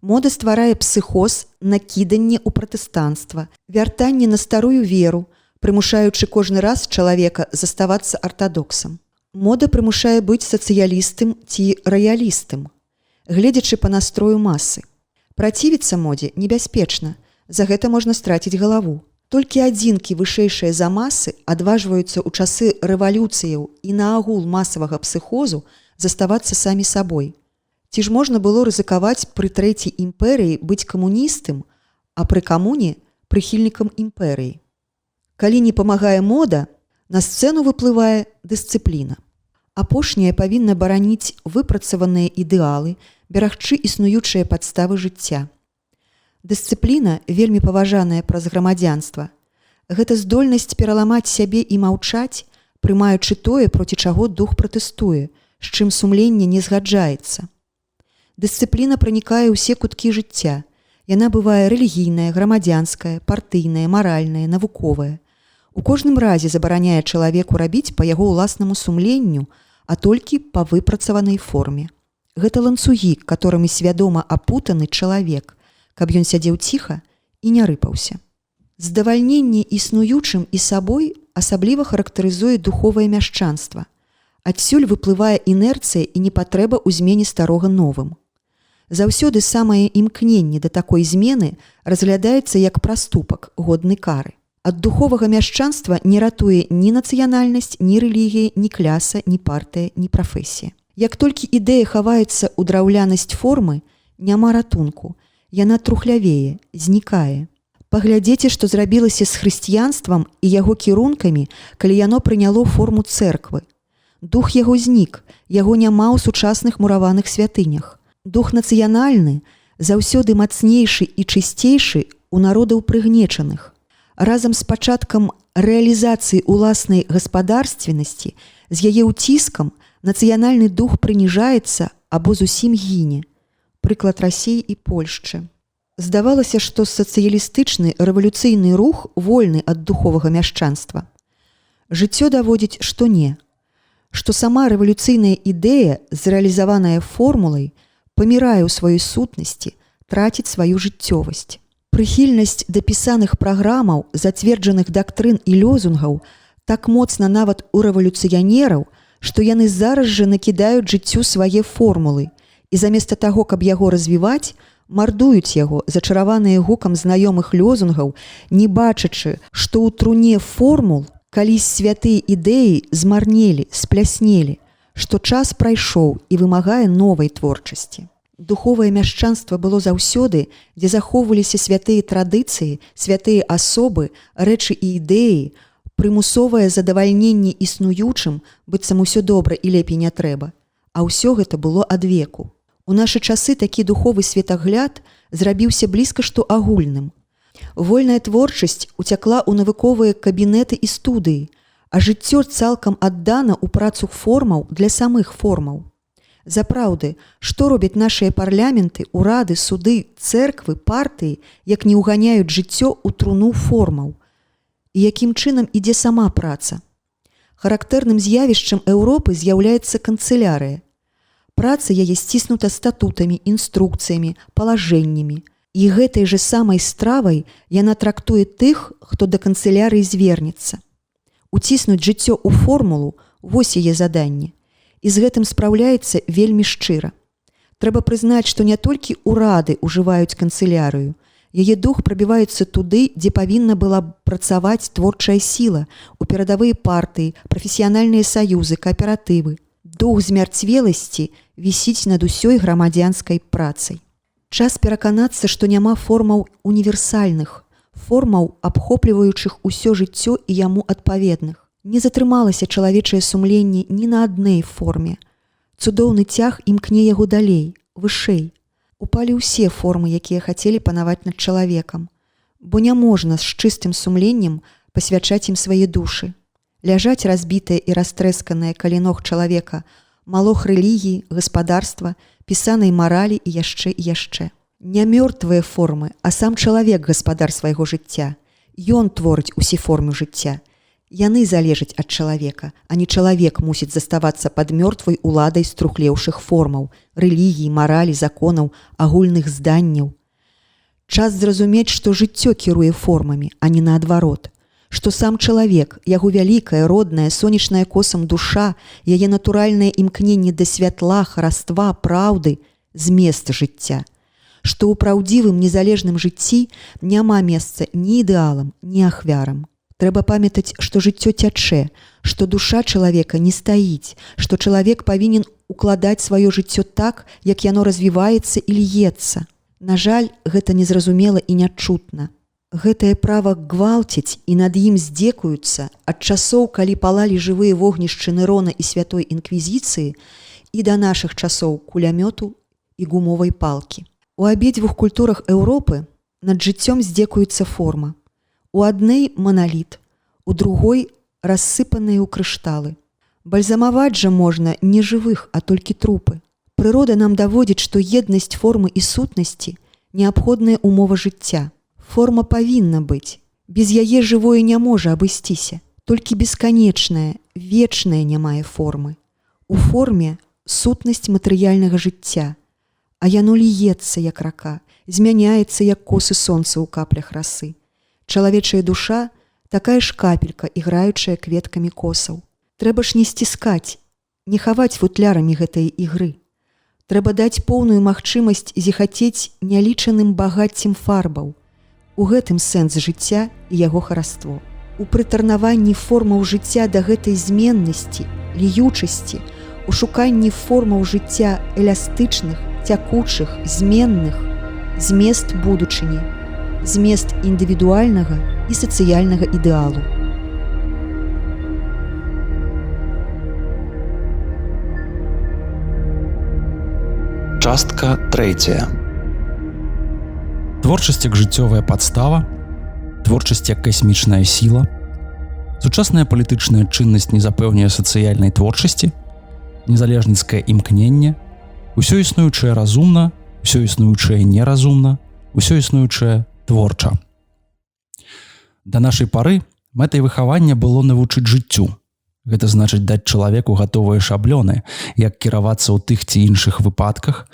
Мода стварае псіхоз, накіданне ў пратэстанцтва, вяртанне на старую веру, прымушаючы кожны раз чалавека заставацца артадоксам. Мода прымушае быць сацыялістым ці раялістым, гледзячы па настрою масы. Працівіцца модзе небяспечна, за гэта можна страціць галаву. Толькі адзінкі вышэйшыя за масы адважваюцца ў часы рэвалюцыяў і на агул масавага псіхозу заставацца самі сабой. Ці ж можна было рызыкаваць пры трэцяй імперыі быць камуністам, а пры камуне прыхільнікам імперыі? Калі не памагае мода, на сцэну выплывае дысцыпліна. Апошняя павінна бараніць выпрацаваныя ідэалы, берагчы існуючыя падставы жыцця. Дысцыпліна, вельмі паважаная праз грамадзянства, гэта здольнасць пераламаць сябе і маўчаць, прымаючы тое, проці чаго дух пратэстуе, з чым сумленне не згаджаецца. Дысцыпліна пранікае ўсе куткі жыцця. Яна бывае рэлігійная, грамадзянская, партыйная, маральная, навуковая. У кожным разе забараняе чалавеку рабіць па яго ўласнаму сумленню, а толькі па выпрацаванай форме. Гэта ланцугі, которымі свядома апутаны чалавек, каб ён сядзеў ціха і не рыпаўся. Здавальненне існуючым і сабой асабліва характарызуе духовае мяшчанства. Адсюль выплывае інерцыя і непатрэба ў змене старога новым. Заўсёды самае імкненне да такой змены разглядаецца як праступак, годны кары. Ад духовага мяшчанства не ратуе ні нацыянальнасць, ні рэлігія, ні кляса, ні партыя, ні прафесія. Як толькі ідэя хаваецца ў драўлянасць формы, няма ратунку. Яна трухлявее, знікае. Паглядзіце, што зрабілася з хрысціянствам і яго кірункамі, калі яно прыняло форму цэрквы. Дух яго знік, яго няма ў сучасных мураваных святынях. Дух нацыянальны заўсёды мацнейшы і чысцейшы ў народаў прыгнечаных. Разам з пачаткам рэалізацыі ўласнай гаспадарственнасці, з яе ўціскам нацыянальны дух прыніжаецца або зусім гіне. Прыклад Расіі і Польшчы. Здавалася, што сацыялістычны рэвалюцыйны рух вольны ад духовага мяшчанства. Жыццё даводзіць, што не. Што сама рэвалюцыйная ідэя, зрэалізаваная формулай, памірае ў сваёй сутнасці, траціць сваю жыццёвасць. Прыхільнасць да пісаных праграмаў, зацверджаных дактрын і лёзунгаў так моцна нават у рэвалюцыянераў, што яны зараз жа накідаюць жыццю свае формулы і заместа таго, каб яго развіваць, мардуюць яго, зачараваныя гукам знаёмых лёзунгаў, не бачачы, што ў труне формул калісь святыя ідэі змарнелі, спляснелі, што час прайшоў і вымагае новай творчасці. Духовае мяшчанства было заўсёды, дзе захоўваліся святыя традыцыі, святыя асобы, рэчы і ідэі, прымусовае задавальненне існуючым, быццам усё добра і лепей не трэба. А ўсё гэта было адвеку. У нашы часы такі духовы светагляд зрабіўся блізка што агульным. Вольная творчасць уцякла ў навуковыя кабінеты і студыі, а жыццё цалкам аддана ў працу формаў для самых формаў. Запраўды, што робяць нашыя парламенты, урады, суды, цэрквы, партыі, як не ўганяюць жыццё ў труну формаў? І якім чынам ідзе сама праца? Характэрным з'явішчам Еўропы з'яўляецца канцылярыя. Праца яе сціснута статутамі, інструкцыямі, палажэннямі. І гэтай жа самай стравай яна трактуе тых, хто да канцылярыі звернецца. Уціснуць жыццё ў формулу – вось яе заданне. І з гэтым спраўляецца вельмі шчыра. Трэба прызнаць, што не толькі ўрады ўжываюць канцылярыю. Яе дух прабіваецца туды, дзе павінна была працаваць творчая сіла, у перадавыя партыі, прафесіянальныя саюзы, кааператывы. Дух змярцвеласці вісіць над усёй грамадзянскай працай. Час пераканацца, што няма формаў універсальных, формаў, абхопліваючых усё жыццё і яму адпаведных. Не затрымалася чалавечае сумленне ні на адной форме. Цудоўны цяг імкне яго далей, вышэй. Упалі ўсе формы, якія хацелі панаваць над чалавекам, бо няможна з чыстым сумленнем пасвячаць ім свае душы. Ляжаць разбітыя і растрэсканыя каля ног чалавека, малох рэлігіі, гаспадарства, пісанай маралі і яшчэ і яшчэ. Не мёртвыя формы, а сам чалавек гаспадар свайго жыцця. Ён творыць усе формы жыцця. Яны залежаць ад чалавека, а не чалавек мусіць заставацца пад мёртвай уладай струхлеўшых формаў, рэлігій, маралі, законаў, агульных зданняў. Час зразумець, што жыццё кіруе формамі, а не наадварот. Што сам чалавек, яго вялікая, родная, сонечная косам душа, яе натуральнае імкненне да святла, хараства, праўды – змест жыцця. Што ў праўдзівым незалежным жыцці няма месца ні ідэалам, ні ахвярам. Трэба памятаць, што жыццё цячэ, што душа чалавека не стаіць, што чалавек павінен укладаць сваё жыццё так, як яно развіваецца і льецца. На жаль, гэта незразумела і нячутна. Гэтае права гвалціць і над ім здзекуюцца ад часоў, калі палалі жывыя вогнішчы Нерона і святой інквізіцыі, і да нашых часоў кулямёту і гумовай палкі. У абедзвюх культурах Еўропы над жыццём здзекуецца форма. У адной маналіт, у другой рассыпаныя ў крышталы. Бальзамаваць жа можна не жывых, а толькі трупы. Прырода нам даводзіць, што еднасць формы і сутнасці неабходная умова жыцця. Форма павінна быць. Без яе жывое не можа абысціся. Толькі бесканечнае, вечнае не мае формы. У форме сутнасць матэрыяльнага жыцця, а яно ліецца, як рака, змяняецца, як косы сонца ў каплях расы. Чалавечая душа такая ж капелька, іграючая кветкамі косаў. Трэба ж не сціскаць, не хаваць футлярамі гэтай ігры. Трэба даць поўную магчымасць зіхацець нялічаным багаццем фарбаў. У гэтым сэнс жыцця і яго хараство. У прытарнаванні формаў жыцця да гэтай зменнасці, ліючасці, у шуканні формаў жыцця эластычных, цякучых, зменных, змест будучыні, змест індывідуальнага і сацыяльнага ідэалу. Частка 3. Творчасць як жыццёвая падстава, творчасць як касмічная сіла, сучасная палітычная чыннасць не запэўняе сацыяльнай творчасці, незалежніцкае імкненне, усё існуючае разумна, усё існуючае неразумна, усё існуючае творча. Да нашай пары мэтай выхавання было навучыць жыццю. Гэта значыць даць чалавеку гатовыя шаблёны, як кіравацца ў тых ці іншых выпадках.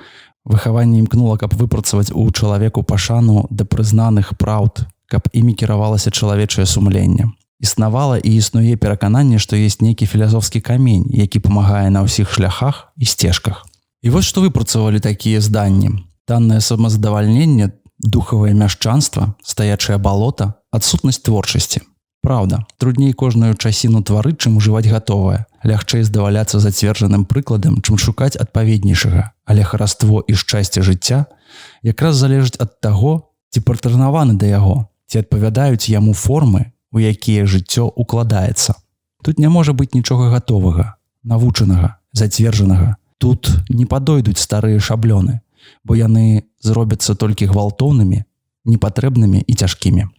Выхаванне імкнула, каб выпрацаваць у чалавеку пашану да прызнаных праўд, каб імі кіравалася чалавечае сумленне. Існавала і існуе перакананне, што ёсць нейкі філасофскі камень, які памагае на ўсіх шляхах і сцежках. І вось што выпрацавалі такія зданні. Таннае самазадавальненне, духавае мяшчанства, стаячае балота, адсутнасць творчасці. Праўда, трудней кожную часіну тварыць, чым ужываць гатовае. Лягчэй здаваляцца зацверджаным прыкладам, чым шукаць адпаведнейшага, але хараство і шчасце жыцця якраз залежыць ад таго, ці прытарнаваны да яго, ці адпавядаюць яму формы, у якія жыццё укладаецца. Тут не можа быць нічога гатовага, навучанага, зацверджанага. Тут не падойдуць старыя шаблёны, бо яны зробяцца толькі гвалтоўнымі, непатрэбнымі і цяжкімі.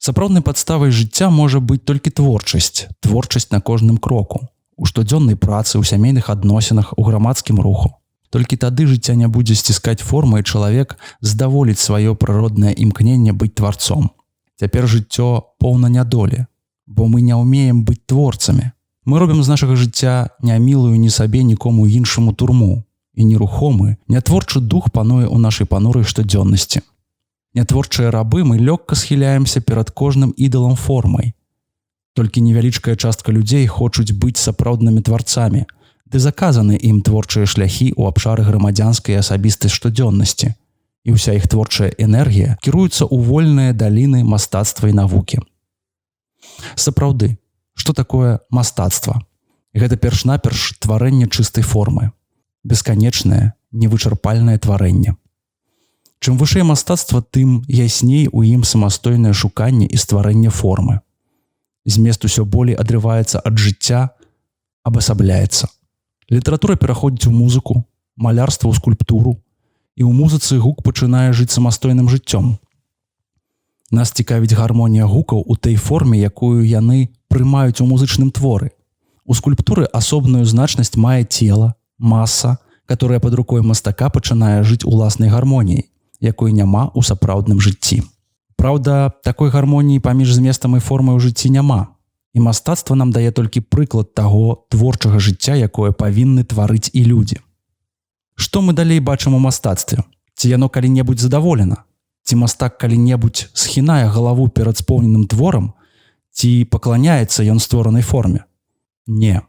Сапраўднай падставай жыцця можа быць толькі творчасць, творчасць на кожным кроку, у штодзённай працы, у сямейных адносінах, у грамадскім руху. Толькі тады жыцця не будзе сціскаць формы, і чалавек здаволіць сваё прыроднае імкненне быць тварцом. Цяпер жыццё поўна нядолі, бо мы не ўмеем быць творцамі. Мы робім з нашага жыцця нямілую ні сабе, нікому іншаму турму, і нерухомы, нятворчы дух пануе ў нашай панурай штодзённасці. Нятворчыя рабы мы лёгка схіляемся перад кожным ідалам формай. Толькі невялічкая частка людзей хочуць быць сапраўднымі тварцамі, ды заказаны ім творчыя шляхі ў абшары грамадзянскай і асабістай штодзённасці, і ўся іх творчая энергія кіруецца ў вольныя даліны мастацтва і навукі. Сапраўды, што такое мастацтва? Гэта перш-наперш тварэнне чыстай формы, бесканечнае, невычарпальнае тварэнне. Чым вышэй мастацтва, тым ясней у ім самастойнае шуканне і стварэнне формы. Змест усё болей адрываецца ад жыцця, абасабляецца. Літаратура пераходзіць у музыку, малярства ў скульптуру, і ў музыцы гук пачынае жыць самастойным жыццём. Нас цікавіць гармонія гукаў у той форме, якую яны прымаюць у музычным творы. У скульптуры асобную значнасць мае цела, маса, которая пад рукой мастака пачынае жыць уласнай гармоніяй, якой няма ў сапраўдным жыцці. Праўда, такой гармоніі паміж зместам і формай у жыцці няма. І мастацтва нам дае толькі прыклад таго творчага жыцця, якое павінны тварыць і людзі. Што мы далей бачым у мастацтве? Ці яно калі-небудзь задаволена? Ці мастак калі-небудзь схінае галаву перад споўненым творам? Ці пакланяецца ён створанай форме? Не.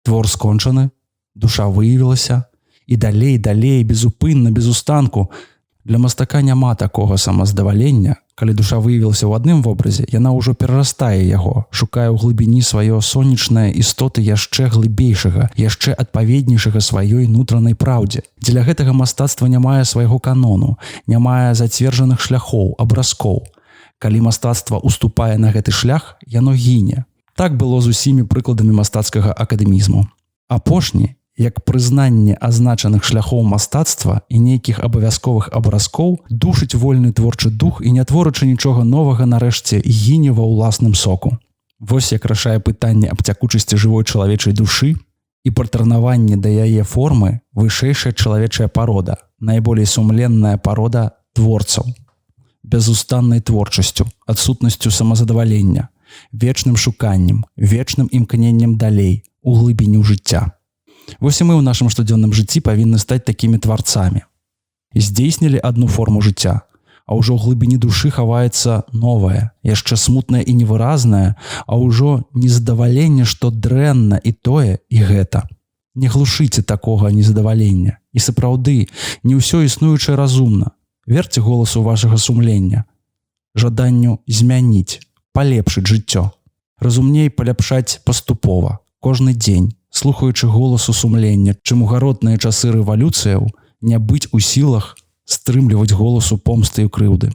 Твор скончаны, душа выявілася, і далей, безупынна, без устанку. Для мастака няма такога самаздавалення, калі душа выявілася ў адным вобразе, яна ўжо перарастае яго, шукае ў глыбіні сваё сонечнае істоты яшчэ глыбейшага, яшчэ адпаведнейшага сваёй нутранай праўдзе. Дзеля гэтага мастацтва не мае свайго канону, не мае зацверджаных шляхоў, абразкоў. Калі мастацтва уступае на гэты шлях, яно гіне. Так было з усімі прыкладамі мастацкага акадэмізму. Апошні, як прызнанне азначаных шляхоў мастацтва і нейкіх абавязковых абразкоў, душыць вольны творчы дух і не творачы нічога новага нарэшце гіне ва ўласным соку. Вось як рашае пытанне аб цякучасці жывой чалавечай душы і патранаванне да яе формы вышэйшая чалавечая парода, найболей сумленная парода творцаў. Безустаннай творчасцю, адсутнасцю самазадавалення, вечным шуканнем, вечным імкненнем далей, у глыбіню жыцця. Вось і мы ў нашым штодзённым жыцці павінны стаць такімі тварцамі. Здзейснілі адну форму жыцця, а ўжо ў глыбіні душы хаваецца новае, яшчэ смутнае і невыразнае, а ўжо незадаваленне, што дрэнна і тое, і гэта. Не глушыце такога незадавалення. І сапраўды, не ўсё існуючае разумна. Верце голасу вашага сумлення, жаданню змяніць, палепшыць жыццё. Разумней паляпшаць паступова, кожны дзень, слухаючы голасу сумлення, чым у гаротныя часы рэвалюцыяў не быць у сілах стрымліваць голасу помсты і крыўды.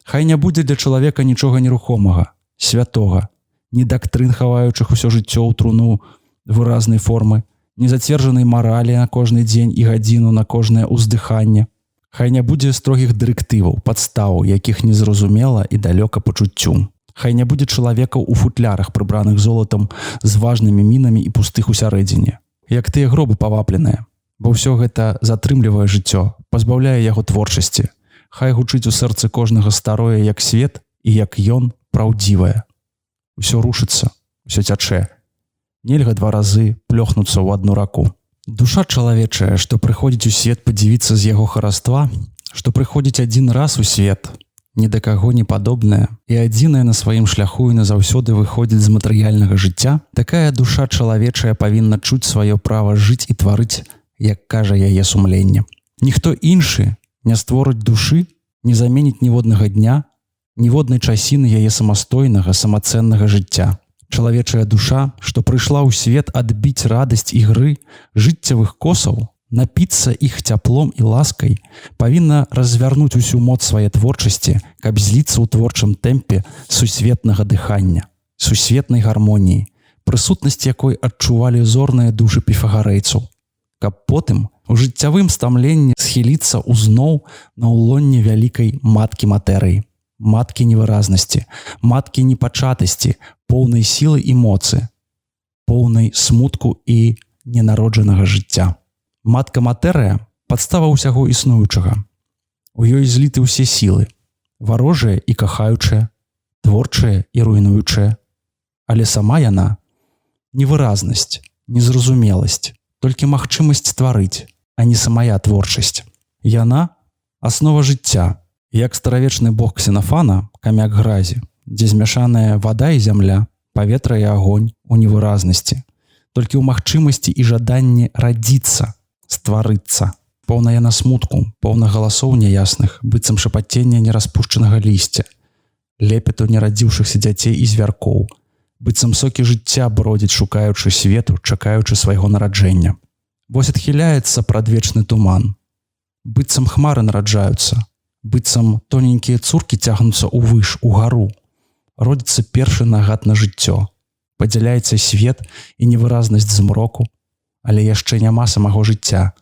Хай не будзе для чалавека нічога нерухомага, святога, ні дактрын, хаваючых усё жыццё ў труну выразнай формы, ні зацверджанай маралі на кожны дзень і гадзіну на кожнае ўздыханне. Хай не будзе строгіх дырэктываў, падстаў, якіх незразумела і далёка пачуццю. Хай не будзе чалавекаў у футлярах, прыбраных золатам, з важнымі мінамі і пустых усярэдзіне. Як тыя гробы павапленыя. Бо ўсё гэта затрымлівае жыццё, пазбаўляе яго творчасці. Хай гучыць у сэрцы кожнага старое, як свет, і як ён праўдзівае. Усё рушыцца, усё цячэ. Нельга 2 разы плёхнуцца ў адну раку. Душа чалавечая, што прыходзіць у свет падзівіцца з яго хараства, што прыходзіць адзін раз у свет, ні да каго не падобная і адзіная на сваім шляху і назаўсёды выходзіць з матэрыяльнага жыцця, такая душа чалавечая павінна чуць сваё права жыць і тварыць, як кажа яе сумленне. Ніхто іншы не створыць душы, не заменіць ніводнага дня, ніводнай часіны яе самастойнага, самацэннага жыцця. Чалавечая душа, што прыйшла ў свет адбіць радасць ігры, жыццявых косаў, напіцца іх цяплом і ласкай, павінна развярнуць усю моц свае творчасці, каб зліцца ў творчым тэмпе сусветнага дыхання, сусветнай гармоніі, прысутнасць якой адчувалі зорныя душы піфагарэйцаў, каб потым у жыццявым стамленні схіліцца ўзноў на ўлонне вялікай маткі матэрыі, маткі невыразнасці, маткі непачатасці, поўнай сілы і моцы, поўнай смутку і ненароджанага жыцця. Матка матэрыя – падстава ўсяго існуючага. У ёй зліты ўсе сілы, варожыя і кахаючыя, творчыя і руйнуючыя. Але сама яна – невыразнасць, незразумеласць, толькі магчымасць тварыць, а не самая творчасць. Яна – аснова жыцця, як старавечны бог Ксенафана, камяк гразі, дзе змяшаная вада і зямля, паветра і агонь у невыразнасці, толькі ў магчымасці і жаданні радзіцца, стварыцца. Поўна яна смутку, поўна галасоў няясных, быццам шапацення нераспушчанага лісця, лепету нерадзіўшыхся дзяцей і звяркоў, быццам сокі жыцця бродзіць, шукаючы свету, чакаючы свайго нараджэння. Вось адхіляецца прадвечны туман, быццам хмары нараджаюцца, быццам тоненькія цуркі цягнуцца ўвыш, угару. Родзіцца першы нагад на жыццё. Падзяляецца свет і невыразнасць змроку, але яшчэ няма самого жыцця.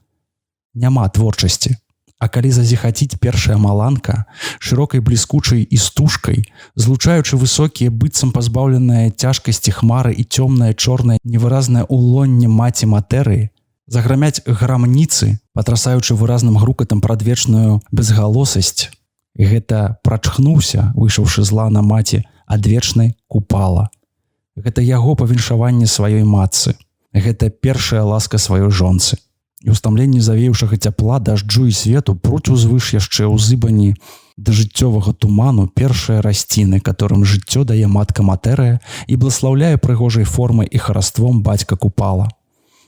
Няма творчасці. А калі зазіхаціць першая маланка, шырокай бліскучай істужкай, злучаючы высокія, быццам пазбаўленыя цяжкасці хмары і цёмнае чорнае невыразнае улонне маці матэрыі, заграмяць грамніцы, патрасаючы выразным грукатам прадвечную безгалосасць. Гэта прачхнуўся, выйшаўшы з лана маці, адвечнай купала. Гэта яго павіншаванне сваёй матцы. Гэта першая ласка сваёй жонцы. І ў стамленні завеюшага цяпла, дажджу і свету пруць узвыш яшчэ ў зыбані да жыццёвага туману першыя расціны, которым жыццё дае матка матэрыя і бласлаўляе прыгожай формай і хараством бацька купала.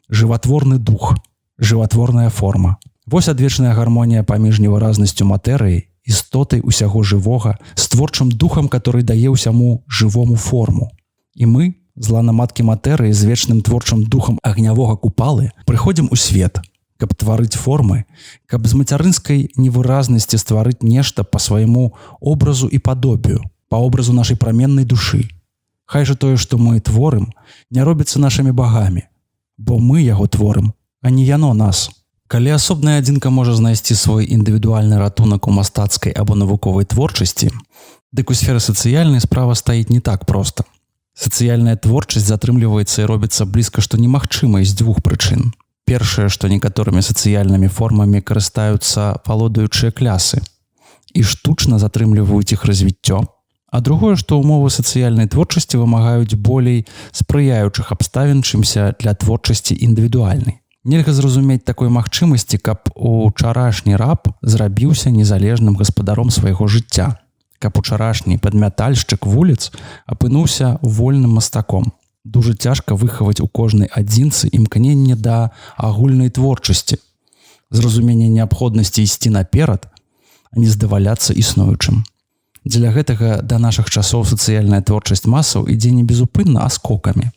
Жыватворны дух, жыватворная форма. Вось адвечная гармонія паміж невыразнасцю матэрыі, істотай усяго жывога, з творчым духам, который дае ўсяму жывому форму. І мы, з лана маткі матэрыі, з вечным творчым духам агнявога купалы, прыходзім у свет, каб тварыць формы, каб з мацярынскай невыразнасці стварыць нешта па свайму образу і падобію, па образу нашай праменнай душы. Хай жа тое, што мы творым, не робіцца нашымі багамі, бо мы яго творым, а не яно нас. Калі асобная адзінка можа знайсці свой індывідуальны ратунак у мастацкай або навуковай творчасці, дык у сферы сацыяльнай справа стаіць не так проста. Сацыяльная творчасць затрымліваецца і робіцца блізка што немагчымай з дзвюх прычын. Першае, што некаторымі сацыяльнымі формамі карыстаюцца валодаючыя клясы і штучна затрымліваюць іх развіццё, а другое, што ўмовы сацыяльнай творчасці вымагаюць болей спрыяючых абставін, чымся для творчасці індывідуальнай. Нельга зразумець такой магчымасці, каб учарашні раб зрабіўся незалежным гаспадаром свайго жыцця, каб учарашні падмятальшчык вуліц апынуўся вольным мастаком. Дужа цяжка выхаваць у кожнай адзінцы імкненне да агульнай творчасці, зразуменне неабходнасці ісці наперад, а не здаваляцца існуючым. Дзеля гэтага да нашых часоў сацыяльная творчасць масаў ідзе не безупынна, а скокамі.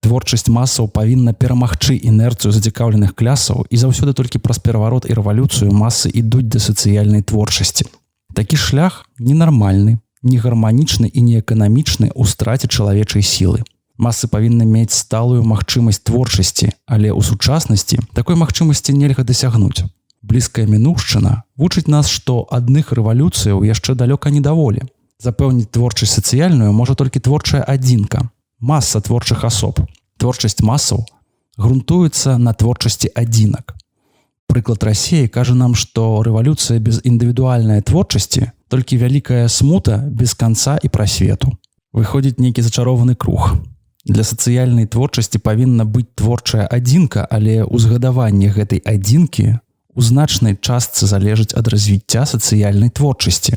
Творчасць масаў павінна перамагчы інерцыю зацікаўленых клясаў, і заўсёды толькі праз пераварот і рэвалюцыю масы ідуць да сацыяльнай творчасці. Такі шлях ненармальны, негарманічны і неэканамічны ў страце чалавечай сілы. Масы павінны мець сталую магчымасць творчасці, але ў сучаснасці такой магчымасці нельга дасягнуць. Блізкая мінуўшчына вучыць нас, што адных рэвалюцыяў яшчэ далёка не даволі. Запэўніць творчасць сацыяльную можа толькі творчая адзінка, маса творчых асоб. Творчасць масаў грунтуецца на творчасці адзінак. Прыклад Расіі кажа нам, што рэвалюцыя без індывідуальнай творчасці толькі вялікая смута без канца і прасвету. Выходзіць нейкі зачарованы круг. Для сацыяльнай творчасці павінна быць творчая адзінка, але ўзгадаванне гэтай адзінкі у значнай частцы залежыць ад развіцця сацыяльнай творчасці.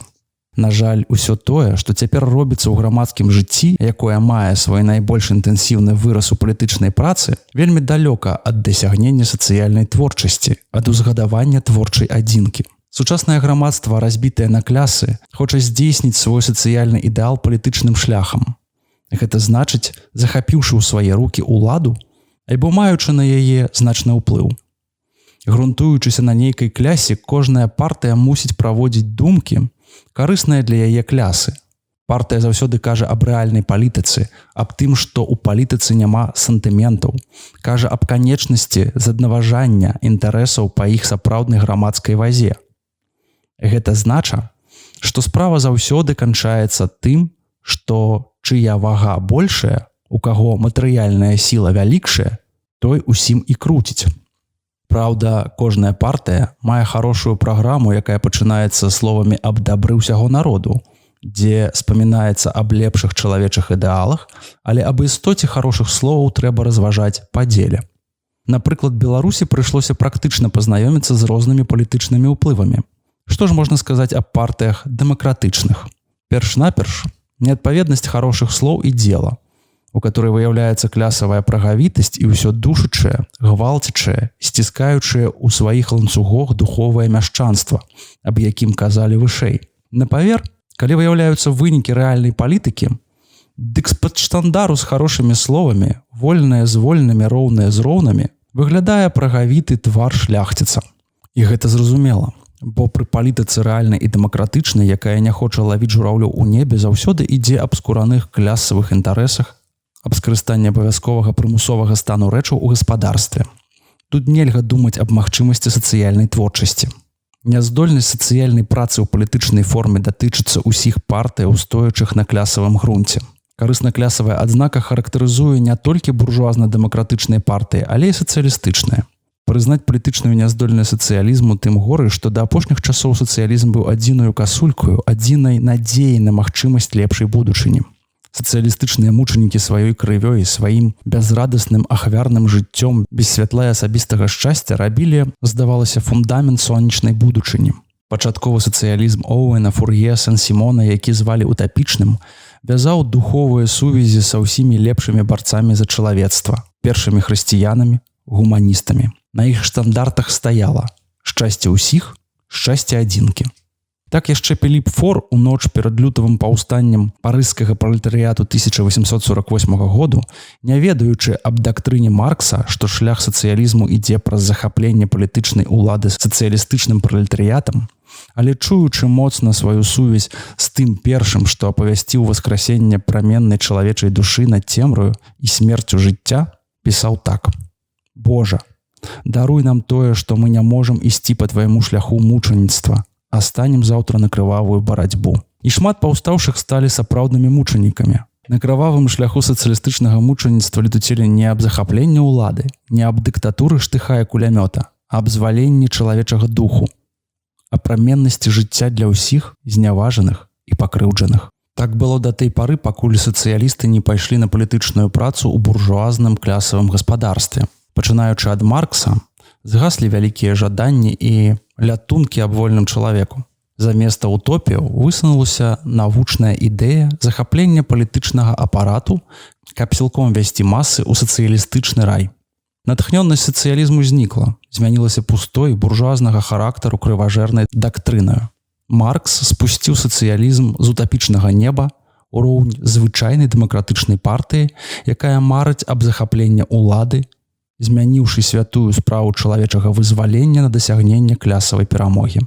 На жаль, усё тое, што цяпер робіцца ў грамадскім жыцці, якое мае свой найбольш інтэнсіўны выраз у палітычнай працы, вельмі далёка ад дасягнення сацыяльнай творчасці, ад узгадавання творчай адзінкі. Сучаснае грамадства, разбітае на клясы, хоча здзейсніць свой сацыяльны ідэал палітычным шляхам. Гэта значыць, захапіўшы ў свае рукі ўладу, альбо маючы на яе значны ўплыў. Грунтуючыся на нейкай клясе, кожная партыя мусіць праводзіць думкі, карысныя для яе клясы. Партыя заўсёды кажа аб рэальнай палітыцы, аб тым, што ў палітыцы няма сантыментаў, кажа аб канечнасці заднаважання інтарэсаў па іх сапраўднай грамадскай вазе. Гэта знача, што справа заўсёды канчаецца тым, што чыя вага большая, у каго матэрыяльная сіла вялікшая, той усім і круціць. Праўда, кожная партыя мае хорошую праграму, якая пачынаецца словамі аб дабры ўсяго народу, дзе спамінаецца аб лепшых чалавечых ідэалах, але аб істоце хорошых словаў трэба разважаць па дзеле. Напрыклад, Беларусі прыйшлося практычна пазнаёміцца з рознымі палітычнымі ўплывамі. Што ж можна сказаць аб партыях дэмакратычных? Перш-наперш, неадпаведнасць хорошых слоў і дзела, у которой выяўляецца клясавая прагавітасць і ўсё душачае, гвалцячае, сціскаючае ў сваіх ланцугах духовае мяшчанства, аб якім казалі вышэй. Напавер, калі выяўляюцца вынікі рэальнай палітыкі, дык з-пад штандару з хорошымі словамі, вольнае з вольнымі, роўнае з роўнымі, выглядае прагавіты твар шляхціца. І гэта зразумела, бо пры палітыцы рэальнай і дэмакратычнай, якая не хоча лавіць жураўлёў у небе, заўсёды ідзе аб скураных клясавых інтарэсах, аб скарыстанні абавязковага прымусовага стану рэчаў у гаспадарстве. Тут нельга думаць аб магчымасці сацыяльнай творчасці. Няздольнасць сацыяльнай працы ў палітычнай форме датычыцца ўсіх партый, устоячых на клясавым грунце. Карысна-клясавая адзнака характарызуе не толькі буржуазна-дэмакратычныя партыі, але і сацыялістычныя. Прызнаць палітычную няздольнасць сацыялізму тым горы, што да апошніх часоў сацыялізм быў адзінаю касулькаю, адзінай надзеяй на магчымасць лепшай будучыні. Сацыялістычныя мучанікі сваёй крывёй, сваім бязрадасным ахвярным жыццём без святла і асабістага шчасця рабілі, здавалася, фундамент сонечнай будучыні. Пачатковы сацыялізм Оуэна, Фур'е, Сен-Сімона, які звалі утапічным, вязаў духовыя сувязі са ўсімі лепшымі барцамі за чалавецтва, першымі хрысціянамі, гуманістамі. На іх штандартах стаяла «Шчасце ўсіх, шчасце адзінкі». Так яшчэ Піліп Фор у ноч перад лютавым паўстаннем парыжскага пралетарыяту 1848 году, не ведаючы аб дактрыне Маркса, што шлях сацыялізму ідзе праз захапленне палітычнай улады сацыялістычным пралетарыятам, Але чуючы моцна сваю сувязь з тым першым, што апавясціў васкрасенне праменнай чалавечай душы над цемраю і смерцю жыцця, пісаў так: «Божа, даруй нам тое, што мы не можам ісці па твайму шляху мучаніцтва, а станем заўтра на крывавую барацьбу». І шмат паўстаўшых сталі сапраўднымі мучанікамі. На крывавым шляху сацыялістычнага мучаніцтва летуцелі не аб захапленні ўлады, не аб дыктатуры штыха і кулямёта, а аб зваленні чалавечага духу, а праменнасці жыцця для ўсіх зняважаных і пакрыўджаных. Так было да той пары, пакуль сацыялісты не пайшлі на палітычную працу ў буржуазным клясавым гаспадарстве. Пачынаючы ад Маркса, згаслі вялікія жаданні і лятункі аб вольным чалавеку. Заместа утопіяў высунулася навучная ідэя захаплення палітычнага апарату, каб сілком весці масы ў сацыялістычны рай. Натхнёнасць сацыялізму знікла, змянілася пустой буржуазнага характару крыважэрнай дактрынаю. Маркс спусціў сацыялізм з утапічнага неба ўроўень звычайнай дэмакратычнай партыі, якая марыць аб захапленні ўлады, змяніўшы святую справу чалавечага вызвалення на дасягненне клясавай перамогі.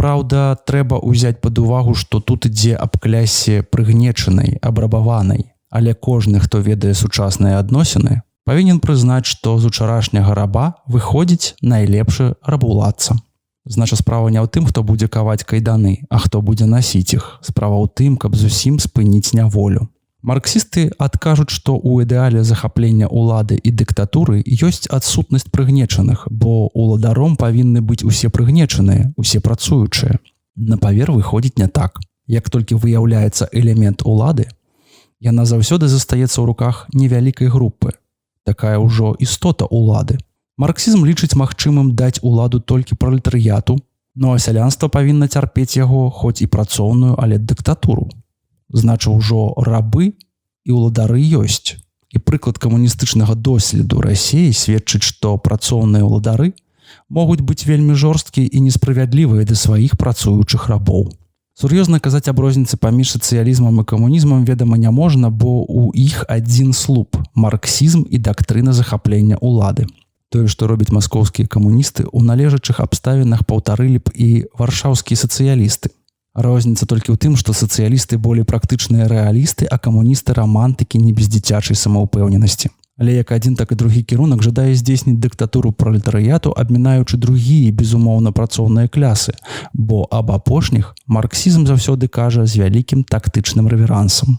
Праўда, трэба ўзяць пад увагу, што тут ідзе аб клясе прыгнечанай, абрабаванай, але кожны, хто ведае сучасныя адносіны, павінен прызнаць, што з учарашняга раба выходзіць найлепшы рабаўладца. Значыць, справа не ў тым, хто будзе каваць кайданы, а хто будзе насіць іх. Справа ў тым, каб зусім спыніць няволю. Марксісты адкажуць, што ў ідэале захаплення ўлады і дыктатуры ёсць адсутнасць прыгнечаных, бо уладаром павінны быць усе прыгнечаныя, усе працуючыя. На павер выходзіць не так. Як толькі выяўляецца элемент улады, яна заўсёды застаецца ў руках невялікай групы. Такая ўжо істота улады. Марксізм лічыць магчымым даць уладу толькі пралетарыяту, но сялянства павінна цярпець яго хоць і працоўную, але дыктатуру. Значыць, ужо рабы і ўладары ёсць. І прыклад камуністычнага доследу Расіі сведчыць, што працоўныя ўладары могуць быць вельмі жорсткія і несправядлівыя да сваіх працуючых рабоў. Сур'ёзна казаць аб розніцы паміж сацыялізмам і камунізмам, ведама, не можна, бо ў іх адзін слуп – марксізм і дактрына захаплення ўлады. Тое, што робяць маскоўскія камуністы, у належачых абставінах паўтарылі б і варшаўскія сацыялісты. Розніца толькі ў тым, што сацыялісты болей практычныя рэалісты, а камуністы рамантыкі не без дзіцячай самаўпэўненасці. Але як адзін, так і другі кірунак жадае здзейсніць дыктатуру пралетарыяту, абмінаючы другія, безумоўна, працоўныя клясы, бо аб апошніх марксізм заўсёды кажа з вялікім тактычным рэверансам.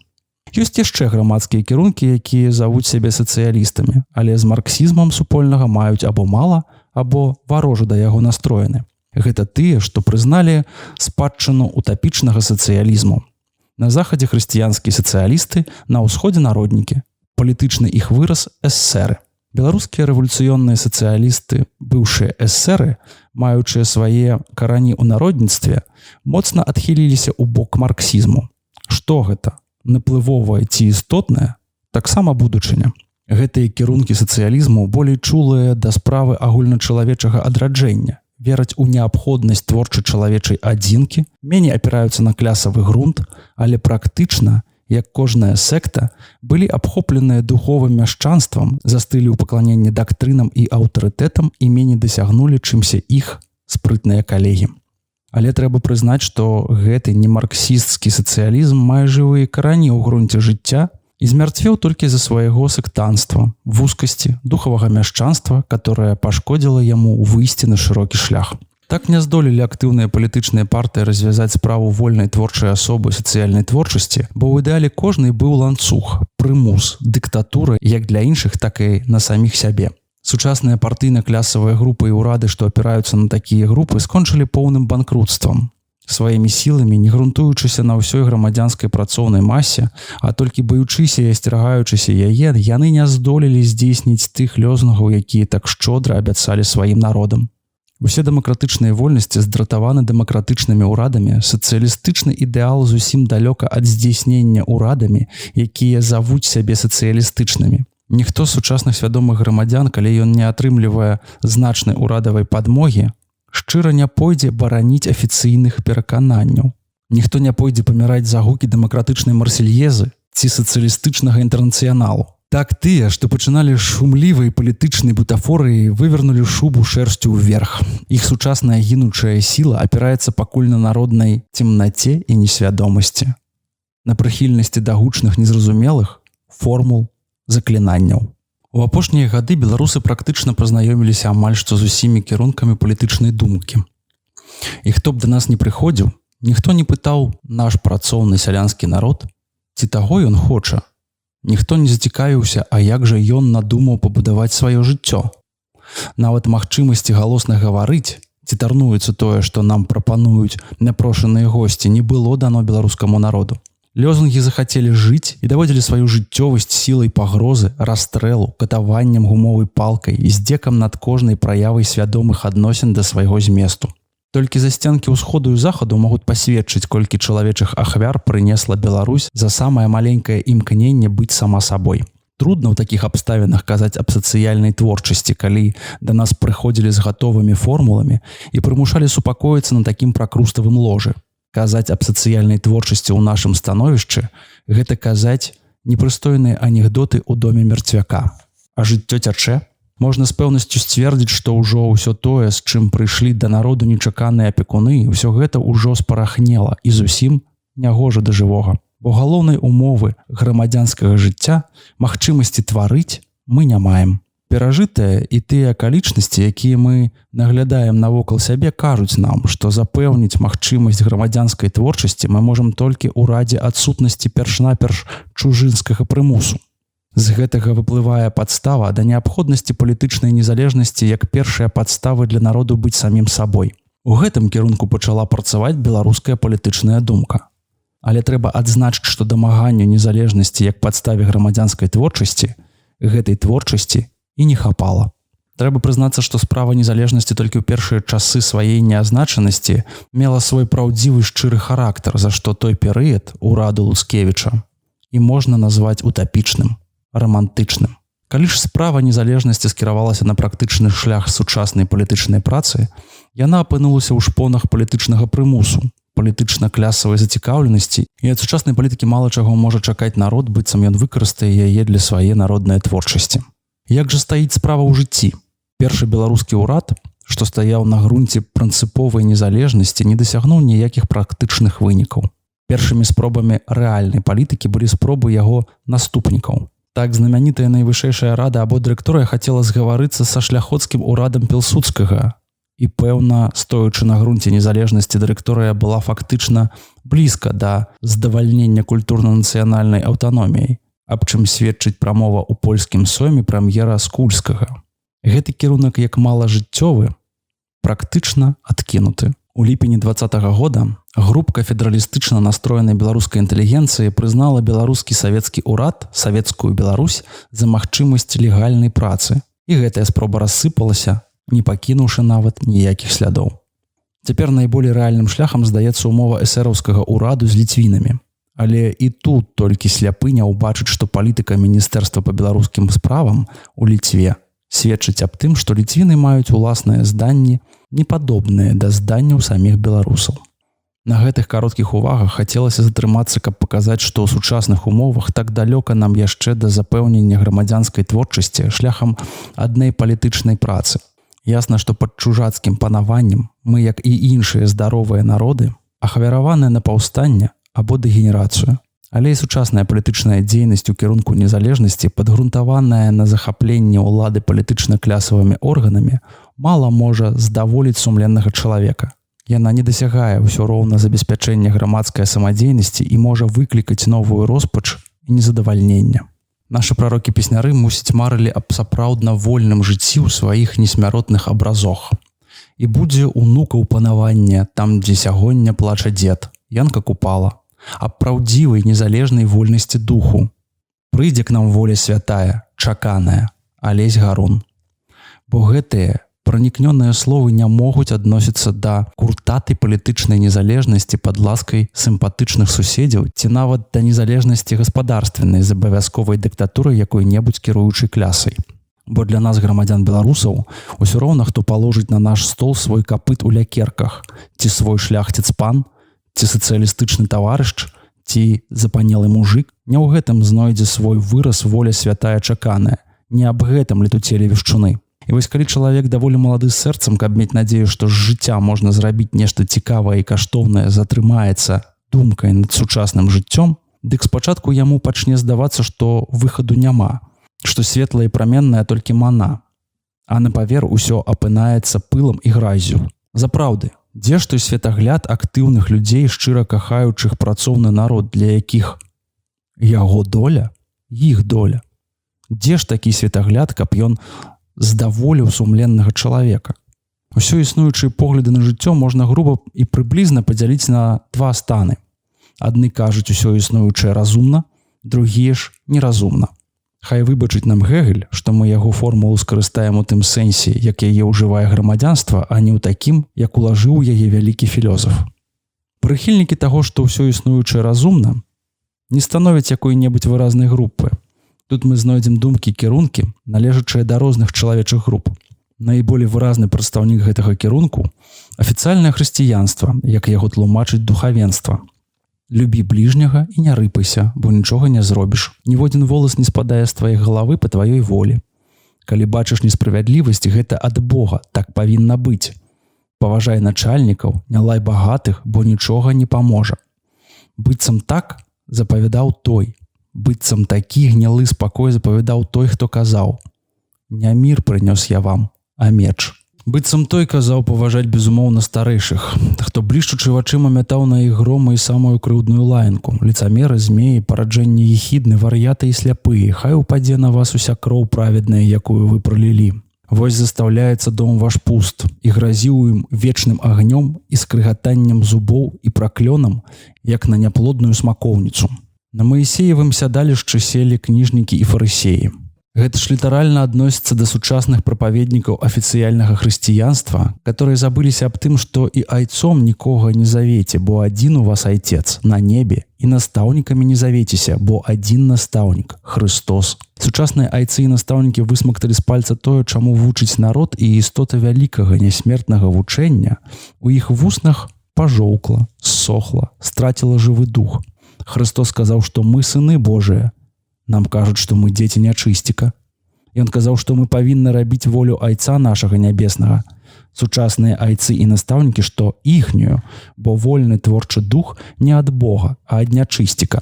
Ёсць яшчэ грамадскія кірункі, якія завуць сябе сацыялістамі, але з марксізмам супольнага маюць або мала, або варожа да яго настроены. Гэта тыя, што прызналі спадчыну утапічнага сацыялізму. На захадзе хрысціянскія сацыялісты, на ўсходзе народнікі. Палітычны іх выраз эсеры. Беларускія рэвалюцыённыя сацыялісты, быўшыя эсеры, маючыя свае карані ў народніцтве, моцна адхіліліся ў бок марксізму. Што гэта? Наплывовае ці істотнае? Таксама будучыня. Гэтыя кірункі сацыялізму болей чулыя да справы агульначалавечага адраджэння, вераць у неабходнасць творчай чалавечай адзінкі, меней апіраюцца на клясавы грунт, але практычна, як кожная секта, былі абхопленыя духовым мяшчанствам, застылі ў пакланенні дактрынам і аўтарытэтам і меней дасягнулі чымся іх спрытныя калегі. Але трэба прызнаць, што гэты немарксісцкі сацыялізм мае жывыя карані ў грунце жыцця і змярцвеў толькі за свайго сектанства, вузкасці, духавага мяшчанства, которое пашкодзіла яму выйсці на шырокі шлях. Так не здолелі актыўныя палітычныя партыі развязаць справу вольнай творчай асобы сацыяльнай творчасці, бо ў ідэале кожнай быў ланцуг, прымус, дыктатура як для іншых, так і на саміх сябе. Сучасныя партыйна-клясавыя групы і ўрады, што апіраюцца на такія групы, скончылі поўным банкрутствам. Сваімі сіламі, не грунтуючыся на ўсёй грамадзянскай працоўнай масе, а толькі баючыся і асцерагаючыся яе, яны не здолелі здзейсніць тых лёзунгаў, якія так шчодра абяцалі сваім народам. Усе дэмакратычныя вольнасці здратаваны дэмакратычнымі ўрадамі, сацыялістычны ідэал зусім далёка ад здзейснення ўрадамі, якія завуць сябе сацыялістычнымі. Ніхто з сучасных свядомых грамадзян, калі ён не атрымлівае значнай урадавай падмогі, шчыра не пойдзе бараніць афіцыйных перакананняў. Ніхто не пойдзе паміраць за гукі дэмакратычнай марсельезы ці сацыялістычнага інтэрнацыяналу. Так тыя, што пачыналі шумлівай палітычнай бутафорыі, вывернулі шубу шэрсцю ўверх. Іх сучасная гінучая сіла апіраецца пакуль на народнай цемнаце і несвядомасці, на прыхільнасці да гучных незразумелых формул, заклінанняў. У апошнія гады беларусы практычна пазнаёміліся амаль што з усімі кірункамі палітычнай думкі. І хто б да нас не прыходзіў, ніхто не пытаў наш працоўны сялянскі народ, ці таго ён хоча. Ніхто не зацікавіўся, а як жа ён надумаў пабудаваць сваё жыццё. Нават магчымасці галосна гаварыць, ці тарнуецца тое, што нам прапануюць няпрошаныя госці, не было дано беларускаму народу. Лёзунгі захацелі жыць і даводзілі сваю жыццёвасць сілай пагрозы, расстрэлу, катаваннем гумовай палкай і здзекам над кожнай праявай свядомых адносін да свайго зместу. Толькі засценкі ўсходу і захаду могуць пасведчыць, колькі чалавечых ахвяр прынесла Беларусь за самае маленькае імкненне быць сама сабой. Трудна ў такіх абставінах казаць аб сацыяльнай творчасці, калі да нас прыходзілі з гатовымі формуламі і прымушалі супакоіцца на такім пракруставым ложы. Казаць аб сацыяльнай творчасці ў нашым становішчы – гэта казаць непрыстойныя анекдоты ў доме мерцвяка. А жыццё цячэ? Можна з пэўнасцю сцвердзіць, што ўжо ўсё тое, з чым прыйшлі да народу нечаканыя апекуны, ўсё гэта ўжо спарахнела і зусім нягожа да жывога. Бо галоўнай умовы грамадзянскага жыцця, магчымасці тварыць, мы не маем. Перажытыя і тыя акалічнасці, якія мы наглядаем навокал сябе, кажуць нам, што запэўніць магчымасць грамадзянскай творчасці мы можам толькі ў радзе адсутнасці перш-наперш чужынскага прымусу. З гэтага выплывае падстава да неабходнасці палітычнай незалежнасці як першая падстава для народу быць самім сабой. У гэтым кірунку пачала працаваць беларуская палітычная думка. Але трэба адзначыць, што дамаганню незалежнасці як падставе грамадзянскай творчасці гэтай творчасці і не хапала. Трэба прызнацца, што справа незалежнасці толькі ў першыя часы сваёй неазначанасці мела свой праўдзівы шчыры характар, за што той перыяд ураду Луцкевіча і можна назваць утапічным, романтычным. Калі ж справа незалежнасці скіравалася на практычны шлях сучаснай палітычнай працы, яна апынулася ў шпонах палітычнага прымусу, палітычна-клясавай зацікаўленасці, і ад сучаснай палітыкі мала чаго можа чакаць народ, быццам ён выкарыстае яе для свае народнай творчасці. Як жа стаіць справа ў жыцці? Першы беларускі ўрад, што стаяў на грунце прынцыповай незалежнасці, не дасягнуў ніякіх практычных вынікаў. Першымі спробамі рэальнай палітыкі былі спробы яго наступнікаў. Так знамянітая найвышэйшая рада або дырэкторыя хацела згаварыцца са шляхоцкім урадам Пілсудскага. І, пэўна, стоячы на грунце незалежнасці, дырэкторыя была фактычна блізка да здавальнення культурна-нацыянальнай аўтаноміяй, аб чым сведчыць прамова ў польскім сойме прэм'ера Скульскага. Гэты кірунак, як малажыццёвы, практычна адкінуты. У ліпені 2020 года групка федэралістычна настроенай беларускай інтэлігенцыі прызнала беларускі савецкі ўрад, савецкую Беларусь, за магчымасць легальнай працы. І гэтая спроба рассыпалася, не пакінуўшы нават ніякіх слядоў. Цяпер найболей рэальным шляхам здаецца умова эсэраўскага ўраду з ліцвінамі. Але і тут толькі сляпы не ўбачыць, што палітыка міністэрства па беларускім справам у Ліцве сведчыць аб тым, што ліцвіны маюць уласныя зданні, непадобныя да зданняў саміх беларусаў. На гэтых кароткіх увагах хацелася затрымацца, каб паказаць, што ў сучасных умовах так далёка нам яшчэ да запэўнення грамадзянскай творчасці шляхам адной палітычнай працы. Ясна, што пад чужацкім панаваннем мы, як і іншыя здаровыя народы, ахвяраваныя на паўстанне або дэгенерацыю. Але і сучасная палітычная дзейнасць у кірунку незалежнасці, падгрунтаваная на захапленне ўлады палітычна-клясавымі органамі, мала можа здаволіць сумленнага чалавека. Яна не дасягае ўсё роўна забеспячэння грамадскай самадзейнасці і можа выклікаць новую роспач і незадавальнення. Нашы прарокі-песняры, мусіць, марылі аб сапраўдна вольным жыцці ў сваіх несмяротных абразах. І будзе унукаў панаванне там, дзе сягоння плача дзед, Янка Купала, аб праўдзівай незалежнай вольнасці духу. Прыйдзе к нам воля святая, чаканая, Алесь Гарун. Бо гэтыя пранікнёныя словы не могуць адносіцца да куртатай палітычнай незалежнасці пад ласкай сімпатычных суседзяў ці нават да незалежнасці гаспадарственнай з абавязковай дыктатурай якой-небудзь кіруючай клясай. Бо для нас, грамадзян беларусаў, усё роўна, хто паложыць на наш стол свой капыт у лякерках, ці свой шляхціц пан, ці сацыялістычны таварыш, ці запанелы мужик, не ў гэтым знойдзе свой выраз воля святая чаканая, не аб гэтым летуцелі вешчуны. І вось калі чалавек даволі малады з сэрцам, каб мець надзею, што з жыцця можна зрабіць нешта цікавае і каштоўнае, затрымаецца думкай над сучасным жыццём, дык спачатку яму пачне здавацца, што выхаду няма, што светлае і праменнае толькі мана, а на павер усё апынаецца пылам і гразю. Запраўды, дзе ж той светагляд актыўных людзей, шчыра кахаючых працоўны народ, для якіх яго доля, іх доля? Дзе ж такі светагляд, каб ён здаволіў сумленнага чалавека? Усё існуючыя погляды на жыццё можна груба і прыблізна падзяліць на два станы. Адны кажуць, усё існуючае разумна, другія ж неразумна. Хай выбачыць нам Гегель, што мы яго формулу скарыстаем у тым сэнсе, як яе ўжывае грамадзянства, а не ў такім, як улажыў яе вялікі філёзаф. Прыхільнікі таго, што ўсё існуючае разумна, не становяць якой-небудзь выразнай групы. Тут мы знойдзем думкі-кірункі, належачыя да розных чалавечых груп. Найболей выразны прадстаўнік гэтага кірунку – афіцыяльнае хрысціянства, як яго тлумачыць духавенства. Любі бліжняга і не рыпайся, бо нічога не зробіш. Ніводзін волас не спадае з тваёй галавы па тваёй волі. Калі бачыш несправядлівасць, гэта ад Бога, так павінна быць. Паважай начальнікаў, не лай багатых, бо нічога не паможа. Быццам так запавядаў той. Быццам такі гнілы спакой запавядаў той, хто казаў: «Не мір прынёс я вам, а меч». Быццам той казаў паважаць безумоўна старэйшых, хто блішчучы вачыма мятаў на іх грома і самую крыўдную лаянку. Лицамеры, змеі, параджэнні ехідны, вар'яты і сляпыя, хай упадзе на вас уся кроў праведная, якую вы пролілі. Вось застаўляецца дом ваш пуст, і гразіў ім вечным агнём і скрыгатаннем зубоў і праклёнам, як на няплодную смакоўніцу. На Маісеевым сядалішчы селі кніжнікі і фарысеі. Гэта ж літаральна адносіцца да сучасных прапаведнікаў афіцыяльнага хрысціянства, которые забыліся аб тым, што і айцом нікога не завеце, бо адзін у вас айцец на небе, і настаўнікамі не завецеся, бо адзін настаўнік – Хрыстос. Сучасныя айцы і настаўнікі высмакталі з пальца тое, чаму вучыць народ, і істота вялікага нясмертнага вучэння у іх вуснах пажоўкла, ссохла, страціла жывы дух. Хрыстос сказаў, што мы сыны Божыя. Нам кажуць, што мы дзеці нячысціка. Ён казаў, што мы павінны рабіць волю айца нашага нябеснага. Сучасныя айцы і настаўнікі, што іхнюю, бо вольны творчы дух не ад Бога, а ад нячысціка.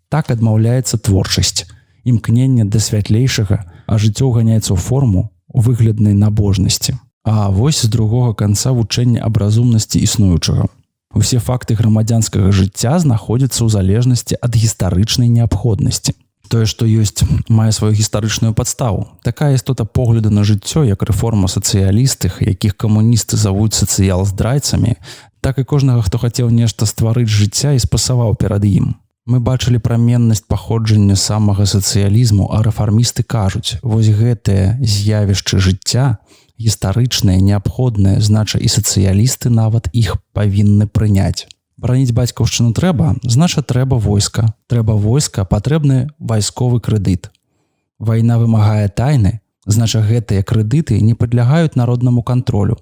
Так адмаўляецца творчасць, імкненне да святлейшага, а жыццё ганяецца ў форму выгляднай набожнасці. А вось з другога канца вучэння аб разумнасці існуючага. Усе факты грамадзянскага жыцця знаходзяцца ў залежнасці ад гістарычнай неабходнасці. Тое, што ёсць, мае сваю гістарычную падставу. Такая істота погляду на жыццё, як рэформа сацыялістых, якіх камуністы завуць сацыял-здрайцамі, так і кожнага, хто хацеў нешта стварыць жыцця і спасаваў перад ім. Мы бачылі праменнасць паходжання самага сацыялізму, а рэфармісты кажуць, вось гэтае з'явішча жыцця, гістарычнае, неабходнае, знача і сацыялісты нават іх павінны прыняць. Бараніць бацькаўшчыну трэба, знача трэба войска. Трэба войска, патрэбны вайсковы крэдыт. Вайна вымагае тайны, знача гэтыя крэдыты не падлягаюць народнаму кантролю.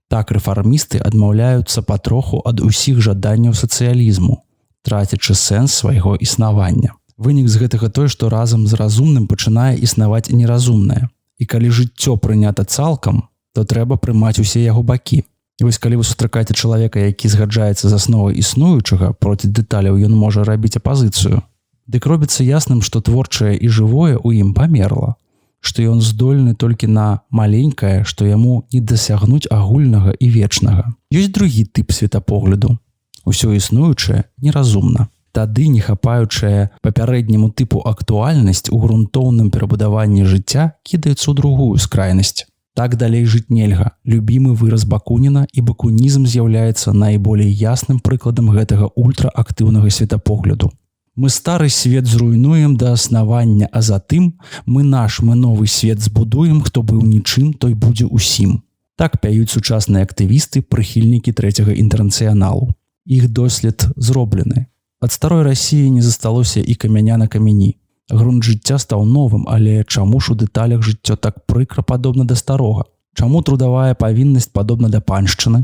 Так рэфармісты адмаўляюцца патроху ад усіх жаданняў сацыялізму, трацячы сэнс свайго існавання. Вынік з гэтага той, што разам з разумным пачынае існаваць неразумнае. І калі жыццё прынята цалкам, то трэба прымаць усе яго бакі. І вось калі вы сустракаеце чалавека, які згаджаецца з асновай існуючага, проці дэталяў ён можа рабіць апазіцыю, дык робіцца ясным, што творчае і жывое ў ім памерла, што ён здольны толькі на маленькае, што яму не дасягнуць агульнага і вечнага. Ёсць другі тып светапогляду. Усё існуючае неразумна. Тады, не хапаючая папярэдняму тыпу актуальнасць у грунтоўным перабудаванні жыцця, кідаецца ў другую скрайнасць. Так далей жыць нельга. Любімы выраз Бакуніна, і бакунізм з'яўляецца найболей ясным прыкладам гэтага ультраактыўнага светапогляду. Мы стары свет зруйнуем да аснавання, а затым мы новы свет збудуем, хто быў нічым, той будзе ўсім. Так пяюць сучасныя актывісты, прыхільнікі трэцяга інтэрнацыяналу. Іх дослед зроблены. Ад старой Расіі не засталося і камяня на камяні. Грунт жыцця стаў новым, але чаму ж у дэталях жыццё так прыкра падобна да старога? Чаму трудавая павіннасць падобна да паншчыны?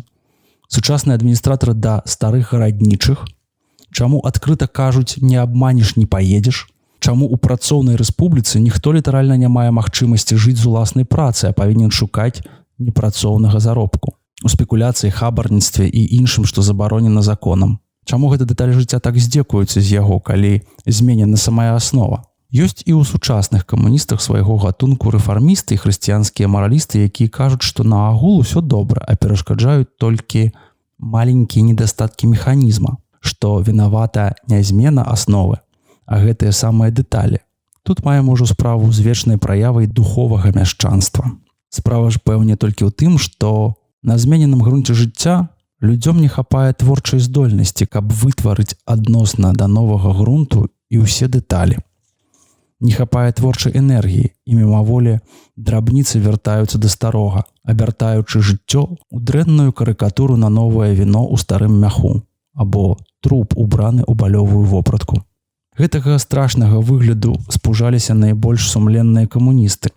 Сучасныя адміністратары да старых гараднічых? Чаму адкрыта кажуць, не абманеш, не паедзеш? Чаму ў працоўнай рэспубліцы ніхто літаральна не мае магчымасці жыць з уласнай працы, а павінен шукаць непрацоўнага заробку? У спекуляцыі, хабарніцтве і іншым, што забаронена законам. Чаму гэта дэталь жыцця так здзекуюцца з яго, калі зменена самая аснова? Ёсць і ў сучасных камуністах свайго гатунку рэфармісты і хрысціянскія маралісты, якія кажуць, што на агул усё добра, а перашкаджаюць толькі маленькія недастаткі механізма, што вінавата не змена асновы, а гэтыя самыя дэталі. Тут маем ужо справу з вечнай праявай духовага мяшчанства. Справа ж пэўне толькі ў тым, што на змененым грунце жыцця людзям не хапае творчай здольнасці, каб вытварыць адносна да новага грунту і ўсе дэталі. Не хапае творчай энергіі, і мімаволі драбніцы вяртаюцца да старога, абяртаючы жыццё ў дрэнную карыкатуру на новае віно ў старым мяху або труп убраны ў балёвую вопратку. Гэтага страшнага выгляду спужаліся найбольш сумленныя камуністы.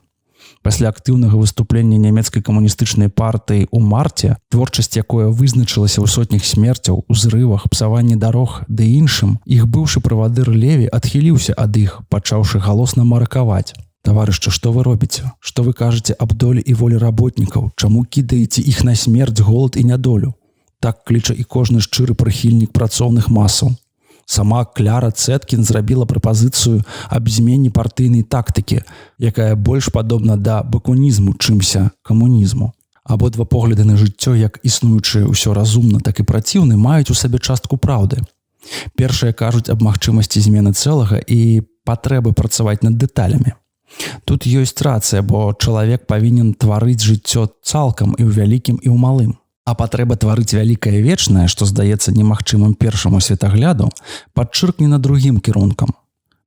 Пасля актыўнага выступлення нямецкай камуністычнай партыі ў марце, творчасць якое вызначылася ў сотнях смерцяў, узрывах, псаванні дарог ды іншым, іх быўшы правадыр Леві адхіліўся ад іх, пачаўшы галосна маракаваць. Таварышчы, што вы робіце? Што вы кажаце аб долі і волі работнікаў? Чаму кідаеце іх на смерць, голад і нядолю? Так кліча і кожны шчыры прыхільнік працоўных масаў. Сама Кляра Цэткін зрабіла прапазіцыю аб змене партыйнай тактыкі, якая больш падобна да бакунізму, чымся камунізму. Абодва погляды на жыццё, як існуючы ўсё разумна, так і праціўны, маюць у сабе частку праўды. Першыя кажуць аб магчымасці змены цэлага і патрэбы працаваць над дэталямі. Тут ёсць рацыя, бо чалавек павінен тварыць жыццё цалкам і ў вялікім, і ў малым. А патрэба тварыць вялікае вечнае, што здаецца немагчымым першаму светагляду, падчыркне на другім кірункам.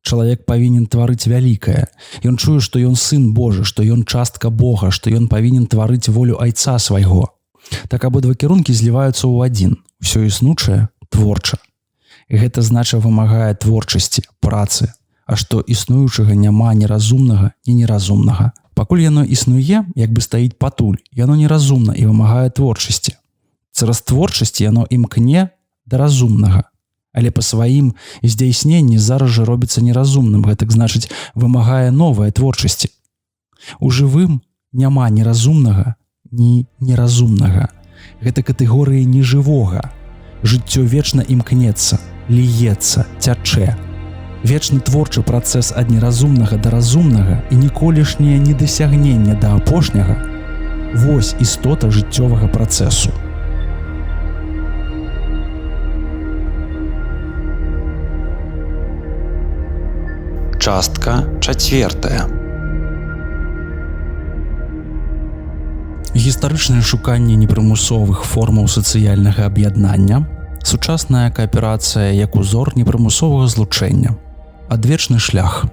Чалавек павінен тварыць вялікае. Ён чуе, што ён сын Божы, што ён частка Бога, што ён павінен тварыць волю айца свайго. Так абодва кірункі зліваюцца ў адзін. Усё існучае творча. Гэта знача вымагае творчасці, працы. А што існуючага няма неразумнага і неразумнага. Пакуль яно існуе, як бы стаіць патуль, яно неразумна і вымагае творчасці. Цераз творчасць яно імкне да разумнага. Але па сваім здзяйсненні зараз жа робіцца неразумным, гэтак значыць, вымагае новай творчасці. У жывым няма неразумнага, ні неразумнага. Гэта катэгорыі нежывога. Жыццё вечна імкнецца, ліецца, цячэ. Вечны творчы працэс ад неразумнага да разумнага і ніколішняе недасягненне да апошняга – вось істота жыццёвага працэсу. Частка 4. Гістарычнае шуканне непрымусовых формаў сацыяльнага аб'яднання, сучасная кааперацыя як узор непрымусовага злучэння. Адвечны шлях.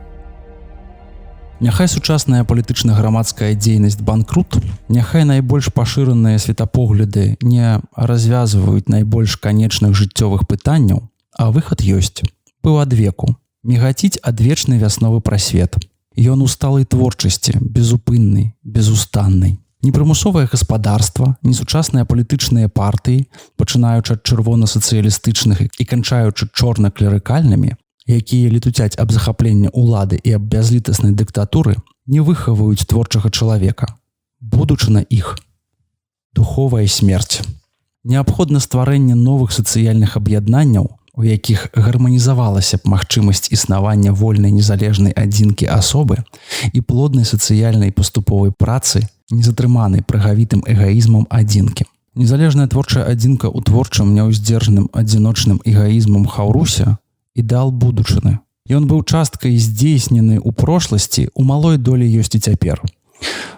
Няхай сучасная палітычна-грамадская дзейнасць банкрут, няхай найбольш пашыраныя светапогляды не развязваюць найбольш канечных жыццёвых пытанняў, а выхад ёсць. Быў адвеку. Мігаціць адвечны вясновы прасвет. Ён у сталай творчасці, безупыннай, безустаннай. Непрымусовае гаспадарства, несучасныя палітычныя партыі, пачынаючы ад чырвона-сацыялістычных і канчаючы чорна-клерыкальнымі, якія летуцяць аб захапленне ўлады і аб бязлітаснай дыктатуры, не выхаваюць творчага чалавека. Будучына іх. Духовая смерць. Неабходна стварэнне новых сацыяльных аб'яднанняў, у якіх гарманізавалася б магчымасць існавання вольнай незалежнай адзінкі асобы і плоднай сацыяльнай паступовай працы, не затрыманай прагавітым эгаізмам адзінкі. Незалежная творчая адзінка ў творчым няўздзержаным адзіночным эгаізмам Хаўруся – ідэал будучыны. Ён быў часткай здзейснены ў прошласці, у малой долі ёсць і цяпер.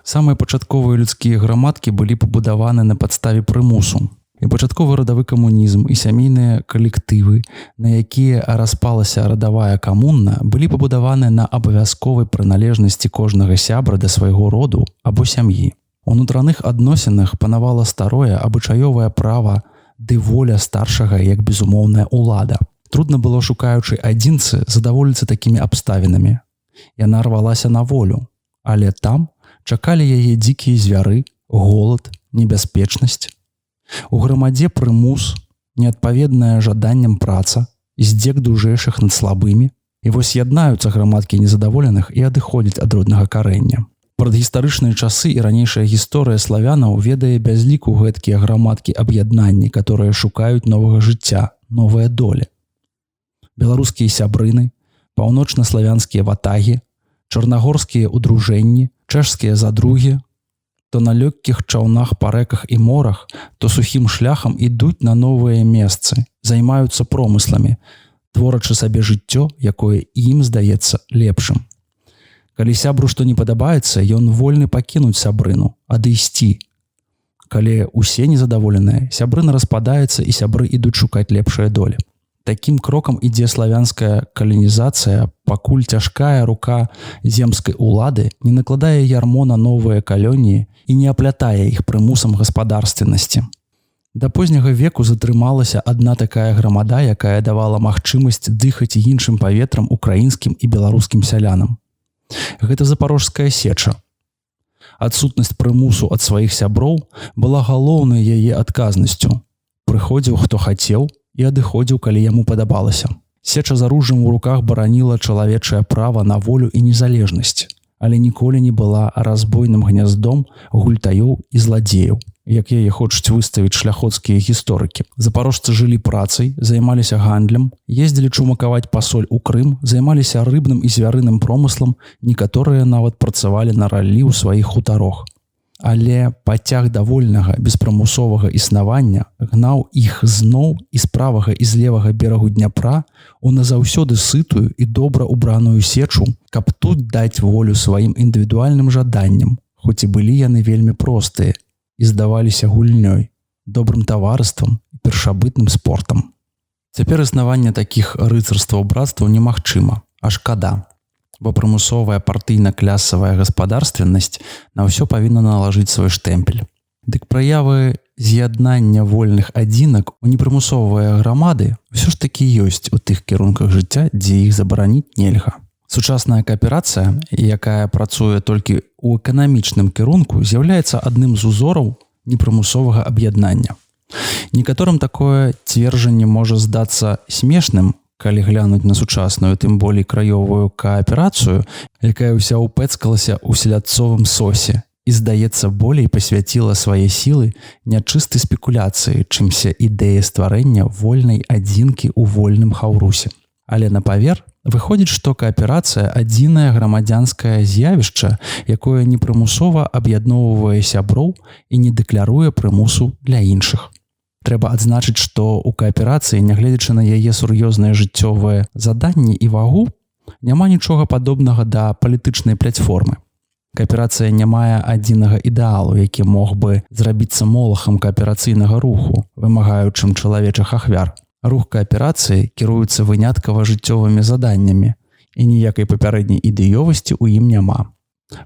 Самыя пачатковыя людскія грамадкі былі пабудаваны на падставе прымусу. І пачатковы радавы камунізм, і сямейныя калектывы, на якія распалася радавая камуна, былі пабудаваны на абавязковай прыналежнасці кожнага сябра да свайго роду або сям'і. У ўнутраных адносінах панавала старое абычаёвае права ды воля старшага як безумоўная ўлада. Трудна было шукаючы адзінцы задаволіцца такімі абставінамі. Яна рвалася на волю, але там чакалі яе дзікія звяры, голад, небяспечнасць. У грамадзе прымус, неадпаведная жаданням праца, здзек дужэйшых над слабымі, і вось яднаюцца грамадкі незадаволеных і адыходзяць ад роднага карэння. Прадгістарычныя часы і ранейшая гісторыя славянаў ведае без ліку гэткія грамадкі аб'яднанні, которые шукаюць новага жыцця, новыя долі. Беларускія сябрыны, паўночнаславянскія ватагі, чарнагорскія ўдружэнні, чэшскія задругі, то на лёгкіх чаўнах па рэках і морах, то сухім шляхам ідуць на новыя месцы, займаюцца промысламі, творачы сабе жыццё, якое ім здаецца лепшым. Калі сябру што не падабаецца, ён вольны пакінуць сябрыну, адысці. Калі усе незадаволеныя, сябрына распадаецца і сябры ідуць шукаць лепшыя долі. Такім крокам ідзе славянская каланізацыя, пакуль цяжкая рука земскай улады не накладае ярмо на новыя калоніі і не аплятае іх прымусам гаспадарственнасці. Да позняга веку затрымалася адна такая грамада, якая давала магчымасць дыхаць іншым паветрам украінскім і беларускім сялянам. Гэта Запорожская сеча. Адсутнасць прымусу ад сваіх сяброў была галоўнай яе адказнасцю. Прыходзіў, хто хацеў, і адыходзіў, калі яму падабалася. Сеча з аружжам у руках бараніла чалавечае права на волю і незалежнасць, але ніколі не была разбойным гняздом гультаёў і зладзеяў, як яе хочуць выставіць шляхоцкія гісторыкі. Запорожцы жылі працай, займаліся гандлем, ездзілі чумакаваць пасоль у Крым, займаліся рыбным і звярыным промыслам, некаторыя нават працавалі на раллі ў сваіх хутарах. Але пацяг да вольнага, беспрымусовага існавання гнаў іх зноў і з правага і з левага берагу Дняпра у назаўсёды сытую і добра убраную сечу, каб тут даць волю сваім індывідуальным жаданням, хоць і былі яны вельмі простыя і здаваліся гульнёй, добрым таварыствам і першабытным спортам. Цяпер існаванне такіх рыцарстваў братстваў немагчыма, а шкада. Бо прымусовая партыйна-клясавая гаспадарственнасць на ўсё павінна налажыць свой штэмпель. Дык праявы з'яднання вольных адзінак у непрымусовыя грамады ўсё ж такі ёсць у тых кірунках жыцця, дзе іх забараніць нельга. Сучасная кааперацыя, якая працуе толькі ў эканамічным кірунку, з'яўляецца адным з узораў непрымусовага аб'яднання. Некаторым такое цверджанне можа здацца смешным, калі глянуць на сучасную, тым болей краёвую кааперацыю, якая ўся ўпэцкалася ў селядцовым сосе і, здаецца, болей пасвяціла свае сілы нячыстай спекуляцыі, чымся ідэя стварэння вольнай адзінкі ў вольным хаўрусе. Але на павер выходзіць, што кааперацыя адзінае грамадзянскае з'явішча, якое непрымусова аб'ядноўвае сяброў і не дэкляруе прымусу для іншых. Трэба адзначыць, што ў кааперацыі, нягледзячы на яе сур'ёзныя жыццёвыя заданні і вагу, няма нічога падобнага да палітычнай платформы. Кааперацыя не мае адзінага ідэалу, які мог бы зрабіцца молахам кааперацыйнага руху, вымагаючым чалавечых ахвяр. Рух кааперацыі кіруецца выняткава жыццёвымі заданнямі, і ніякай папярэдняй ідэёвасці ў ім няма.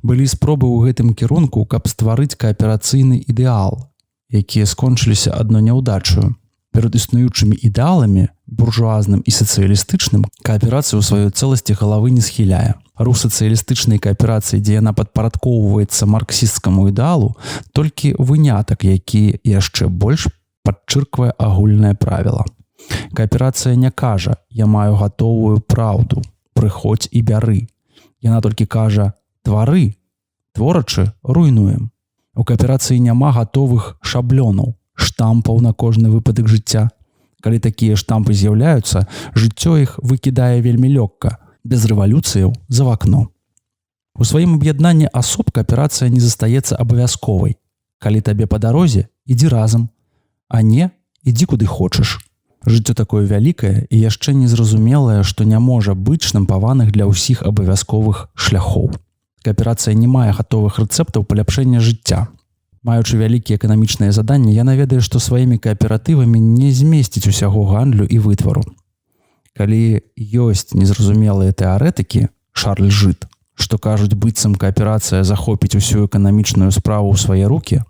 Былі спробы ў гэтым кірунку, каб стварыць кааперацыйны ідэал, якія скончыліся адно няўдачаю. Перад існуючымі ідэаламі, буржуазным і сацыялістычным, кааперацыя ў сваёй цэласці галавы не схіляе. Рух сацыялістычнай кааперацыі, дзе яна падпарадкоўваецца марксісцкаму ідэалу, толькі вынятак, які яшчэ больш падчырквае агульнае правіла. Кааперацыя не кажа: «Я маю гатовую праўду, прыходзь і бяры». Яна толькі кажа: «Твары, творачы руйнуем». У кааперацыі няма гатовых шаблёнаў, штампаў на кожны выпадак жыцця. Калі такія штампы з'яўляюцца, жыццё іх выкідае вельмі лёгка, без рэвалюцыяў за вакно. У сваім аб'яднанні асоб кааперацыя не застаецца абавязковай. Калі табе па дарозе, ідзі разам, а не, ідзі куды хочаш. Жыццё такое вялікае і яшчэ незразумелае, што не можа быць штампаваных для ўсіх абавязковых шляхоў. Кааперацыя не мае гатовых рэцэптаў паляпшэння жыцця. Маючы вялікія эканамічныя заданні, яна ведае, што сваімі кааператывамі не змесціць усяго гандлю і вытвару. Калі ёсць незразумелыя тэарэтыкі, Шарль Жыт, што кажуць, быццам кааперацыя захопіць усю эканамічную справу ў свае рукі,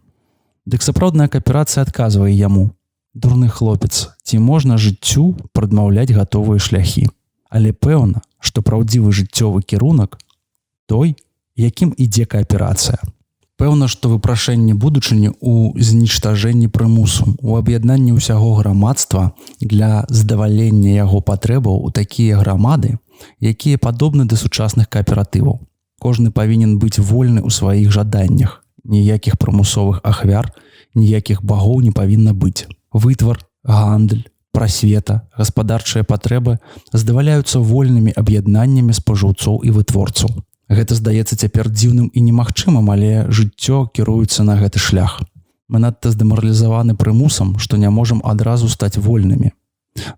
дык сапраўдная кааперацыя адказвае яму: «Дурны хлопец, ці можна жыццю прадмаўляць гатовыя шляхі?» Але пэўна, што праўдзівы жыццёвы кірунак той, якім ідзе кааперацыя. Пэўна, што выпрашэнне будучыні ў знічтажэнні прымусу, у аб'яднанні ўсяго грамадства для задавалення яго патрэбаў у такія грамады, якія падобны да сучасных кааператываў. Кожны павінен быць вольны ў сваіх жаданнях. Ніякіх прымусовых ахвяр, ніякіх багоў не павінна быць. Вытвар, гандаль, прасвета, гаспадарчыя патрэбы здаваляюцца вольнымі аб'яднаннямі спажыўцоў і вытворцаў. Гэта здаецца цяпер дзіўным і немагчымым, але жыццё кіруецца на гэты шлях. Мы надта здэмаралізаваны прымусам, што не можам адразу стаць вольнымі.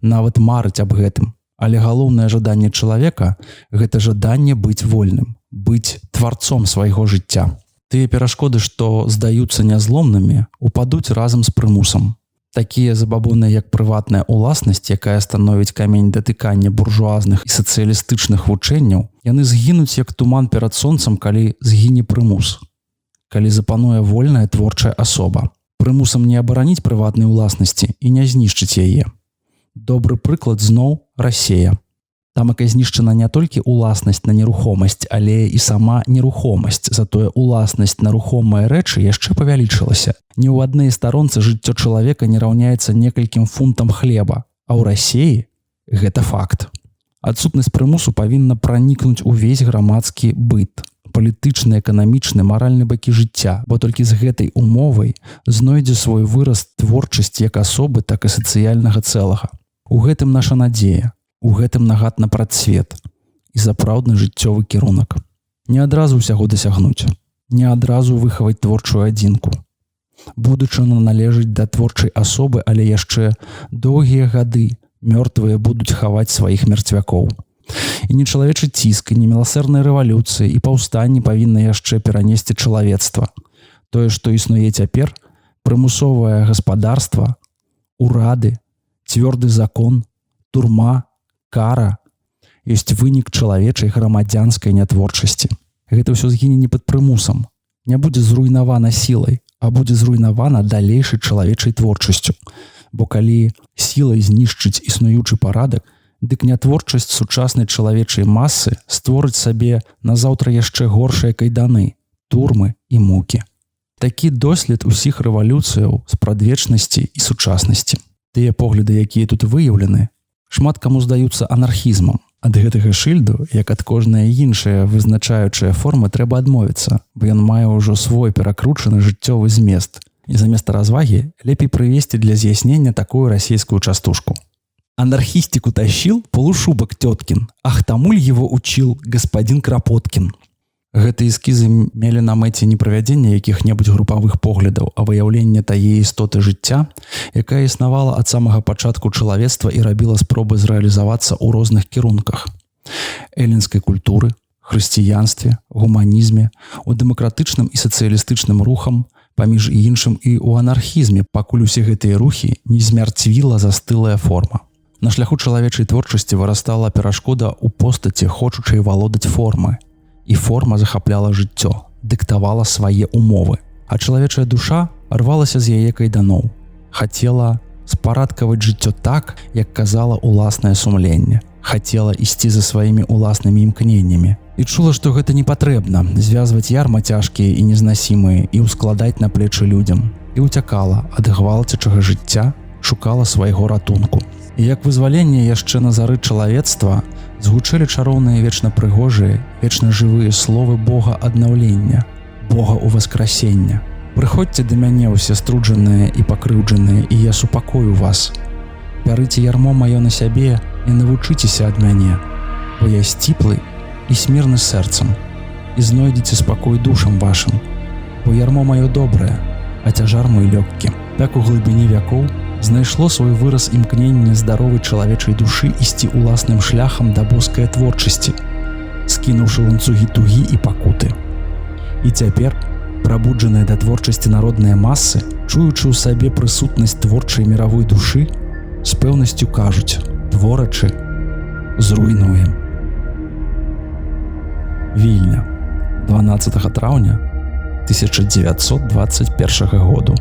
Нават марыць аб гэтым. Але галоўнае жаданне чалавека – гэта жаданне быць вольным, быць тварцом свайго жыцця. Тыя перашкоды, што здаюцца нязломнымі, упадуць разам з прымусам. Такія забабоны, як прыватная ўласнасць, якая становіць камень датыкання буржуазных і сацыялістычных вучэнняў, яны згінуць як туман перад сонцам, калі згіне прымус. Калі запануе вольная творчая асоба. Прымусам не абараніць прыватнай уласнасці і не знішчыць яе. Добры прыклад зноў Расія. Тамака знішчана не толькі уласнасць на нерухомасць, але і сама нерухомасць, затое уласнасць на рухомыя рэчы яшчэ павялічылася. Ні ў адной старонцы жыццё чалавека не раўняецца некалькім фунтам хлеба, а ў Расіі гэта факт. Адсутнасць прымусу павінна пранікнуць увесь грамадскі быт, палітычны, эканамічны, маральны бакі жыцця, бо толькі з гэтай умовай знойдзе свой выраз творчасць як асобы, так і сацыяльнага цэлага. У гэтым наша надзея. У гэтым нагад на працвет і сапраўдны жыццёвы кірунак. Не адразу ўсяго дасягнуць, не адразу выхаваць творчую адзінку. Будучыня належыць да творчай асобы, але яшчэ доўгія гады мёртвыя будуць хаваць сваіх мерцвякоў. І не чалавечы ціск, і не міласэрныя рэвалюцыі і паўстанні павінны яшчэ перанесці чалавецтва. Тое, што існуе цяпер, прымусовае гаспадарства, урады, цвёрды закон, турма, кара ёсць вынік чалавечай грамадзянскай нятворчасці. Гэта ўсё згіне не пад прымусам, не будзе зруйнавана сілай, а будзе зруйнавана далейшай чалавечай творчасцю. Бо калі сілай знішчыць існуючы парадак, дык нятворчасць сучаснай чалавечай масы створыць сабе назаўтра яшчэ горшыя кайданы, турмы і мукі. Такі дослед усіх рэвалюцыяў спрадвечнасці і сучаснасці. Тыя погляды, якія тут выяўлены, шмат каму здаюцца анархізмам. Ад гэтага шыльду, як ад кожнай іншай вызначаючай формы, трэба адмовіцца, бо ён мае ўжо свой перакручаны жыццёвы змест. І замест развагі лепей прывесці для з'яснення такую расійскую частушку. Анархистику тащил полушубок Тёткин, ах тамуль его учил господин Кропоткин. Гэтыя эскізы мелі на мэце не правядзення якіх-небудзь групавых поглядаў, а выяўленне тае істоты жыцця, якая існавала ад самага пачатку чалавецтва і рабіла спробы зрэалізавацца ў розных кірунках. Эллінскай культуры, хрысціянстве, гуманізме, у дэмакратычным і сацыялістычным рухам, паміж іншым і ў анархізме, пакуль усе гэтыя рухі не змярцвіла застылая форма. На шляху чалавечай творчасці вырастала перашкода ў постаці хочучай валодаць формы. І форма захапляла жыццё, дыктавала свае умовы. А чалавечая душа рвалася з яе кайданоў. Хацела спарадкаваць жыццё так, як казала уласнае сумленне. Хацела ісці за сваімі уласнымі імкненнямі. І чула, што гэта не патрэбна, звязваць ярма цяжкія і незнасімыя і ўскладаць на плечы людзям. І ўцякала ад гвалцячага жыцця, шукала свайго ратунку. І як вызваленне яшчэ на зары чалавецтва згучэлі чароўныя вечна прыгожыя, вечна жывыя словы Бога аднаўлення, Бога ўваскрасення. Прыходзьце да мяне ўсе струджаныя і пакрыўджаныя, і я супакою вас. Бярыце ярмо маё на сябе і навучыцеся ад мяне, бо я сціплы і смірны сэрцам, і знойдзеце спакой душам вашым, бо ярмо маё добрае, а цяжар мой лёгкі. Так у глыбіні вякоў знайшло свой выраз імкнення здаровай чалавечай душы ісці уласным шляхам да боскай творчасці, скінуўшы ланцугі тугі і пакуты. І цяпер, прабуджаныя да творчасці народныя масы, чуючы ў сабе прысутнасць творчай міравой душы, з пэўнасцю кажуць: творачы зруйнуем. Вільня, 12 траўня 1921 году.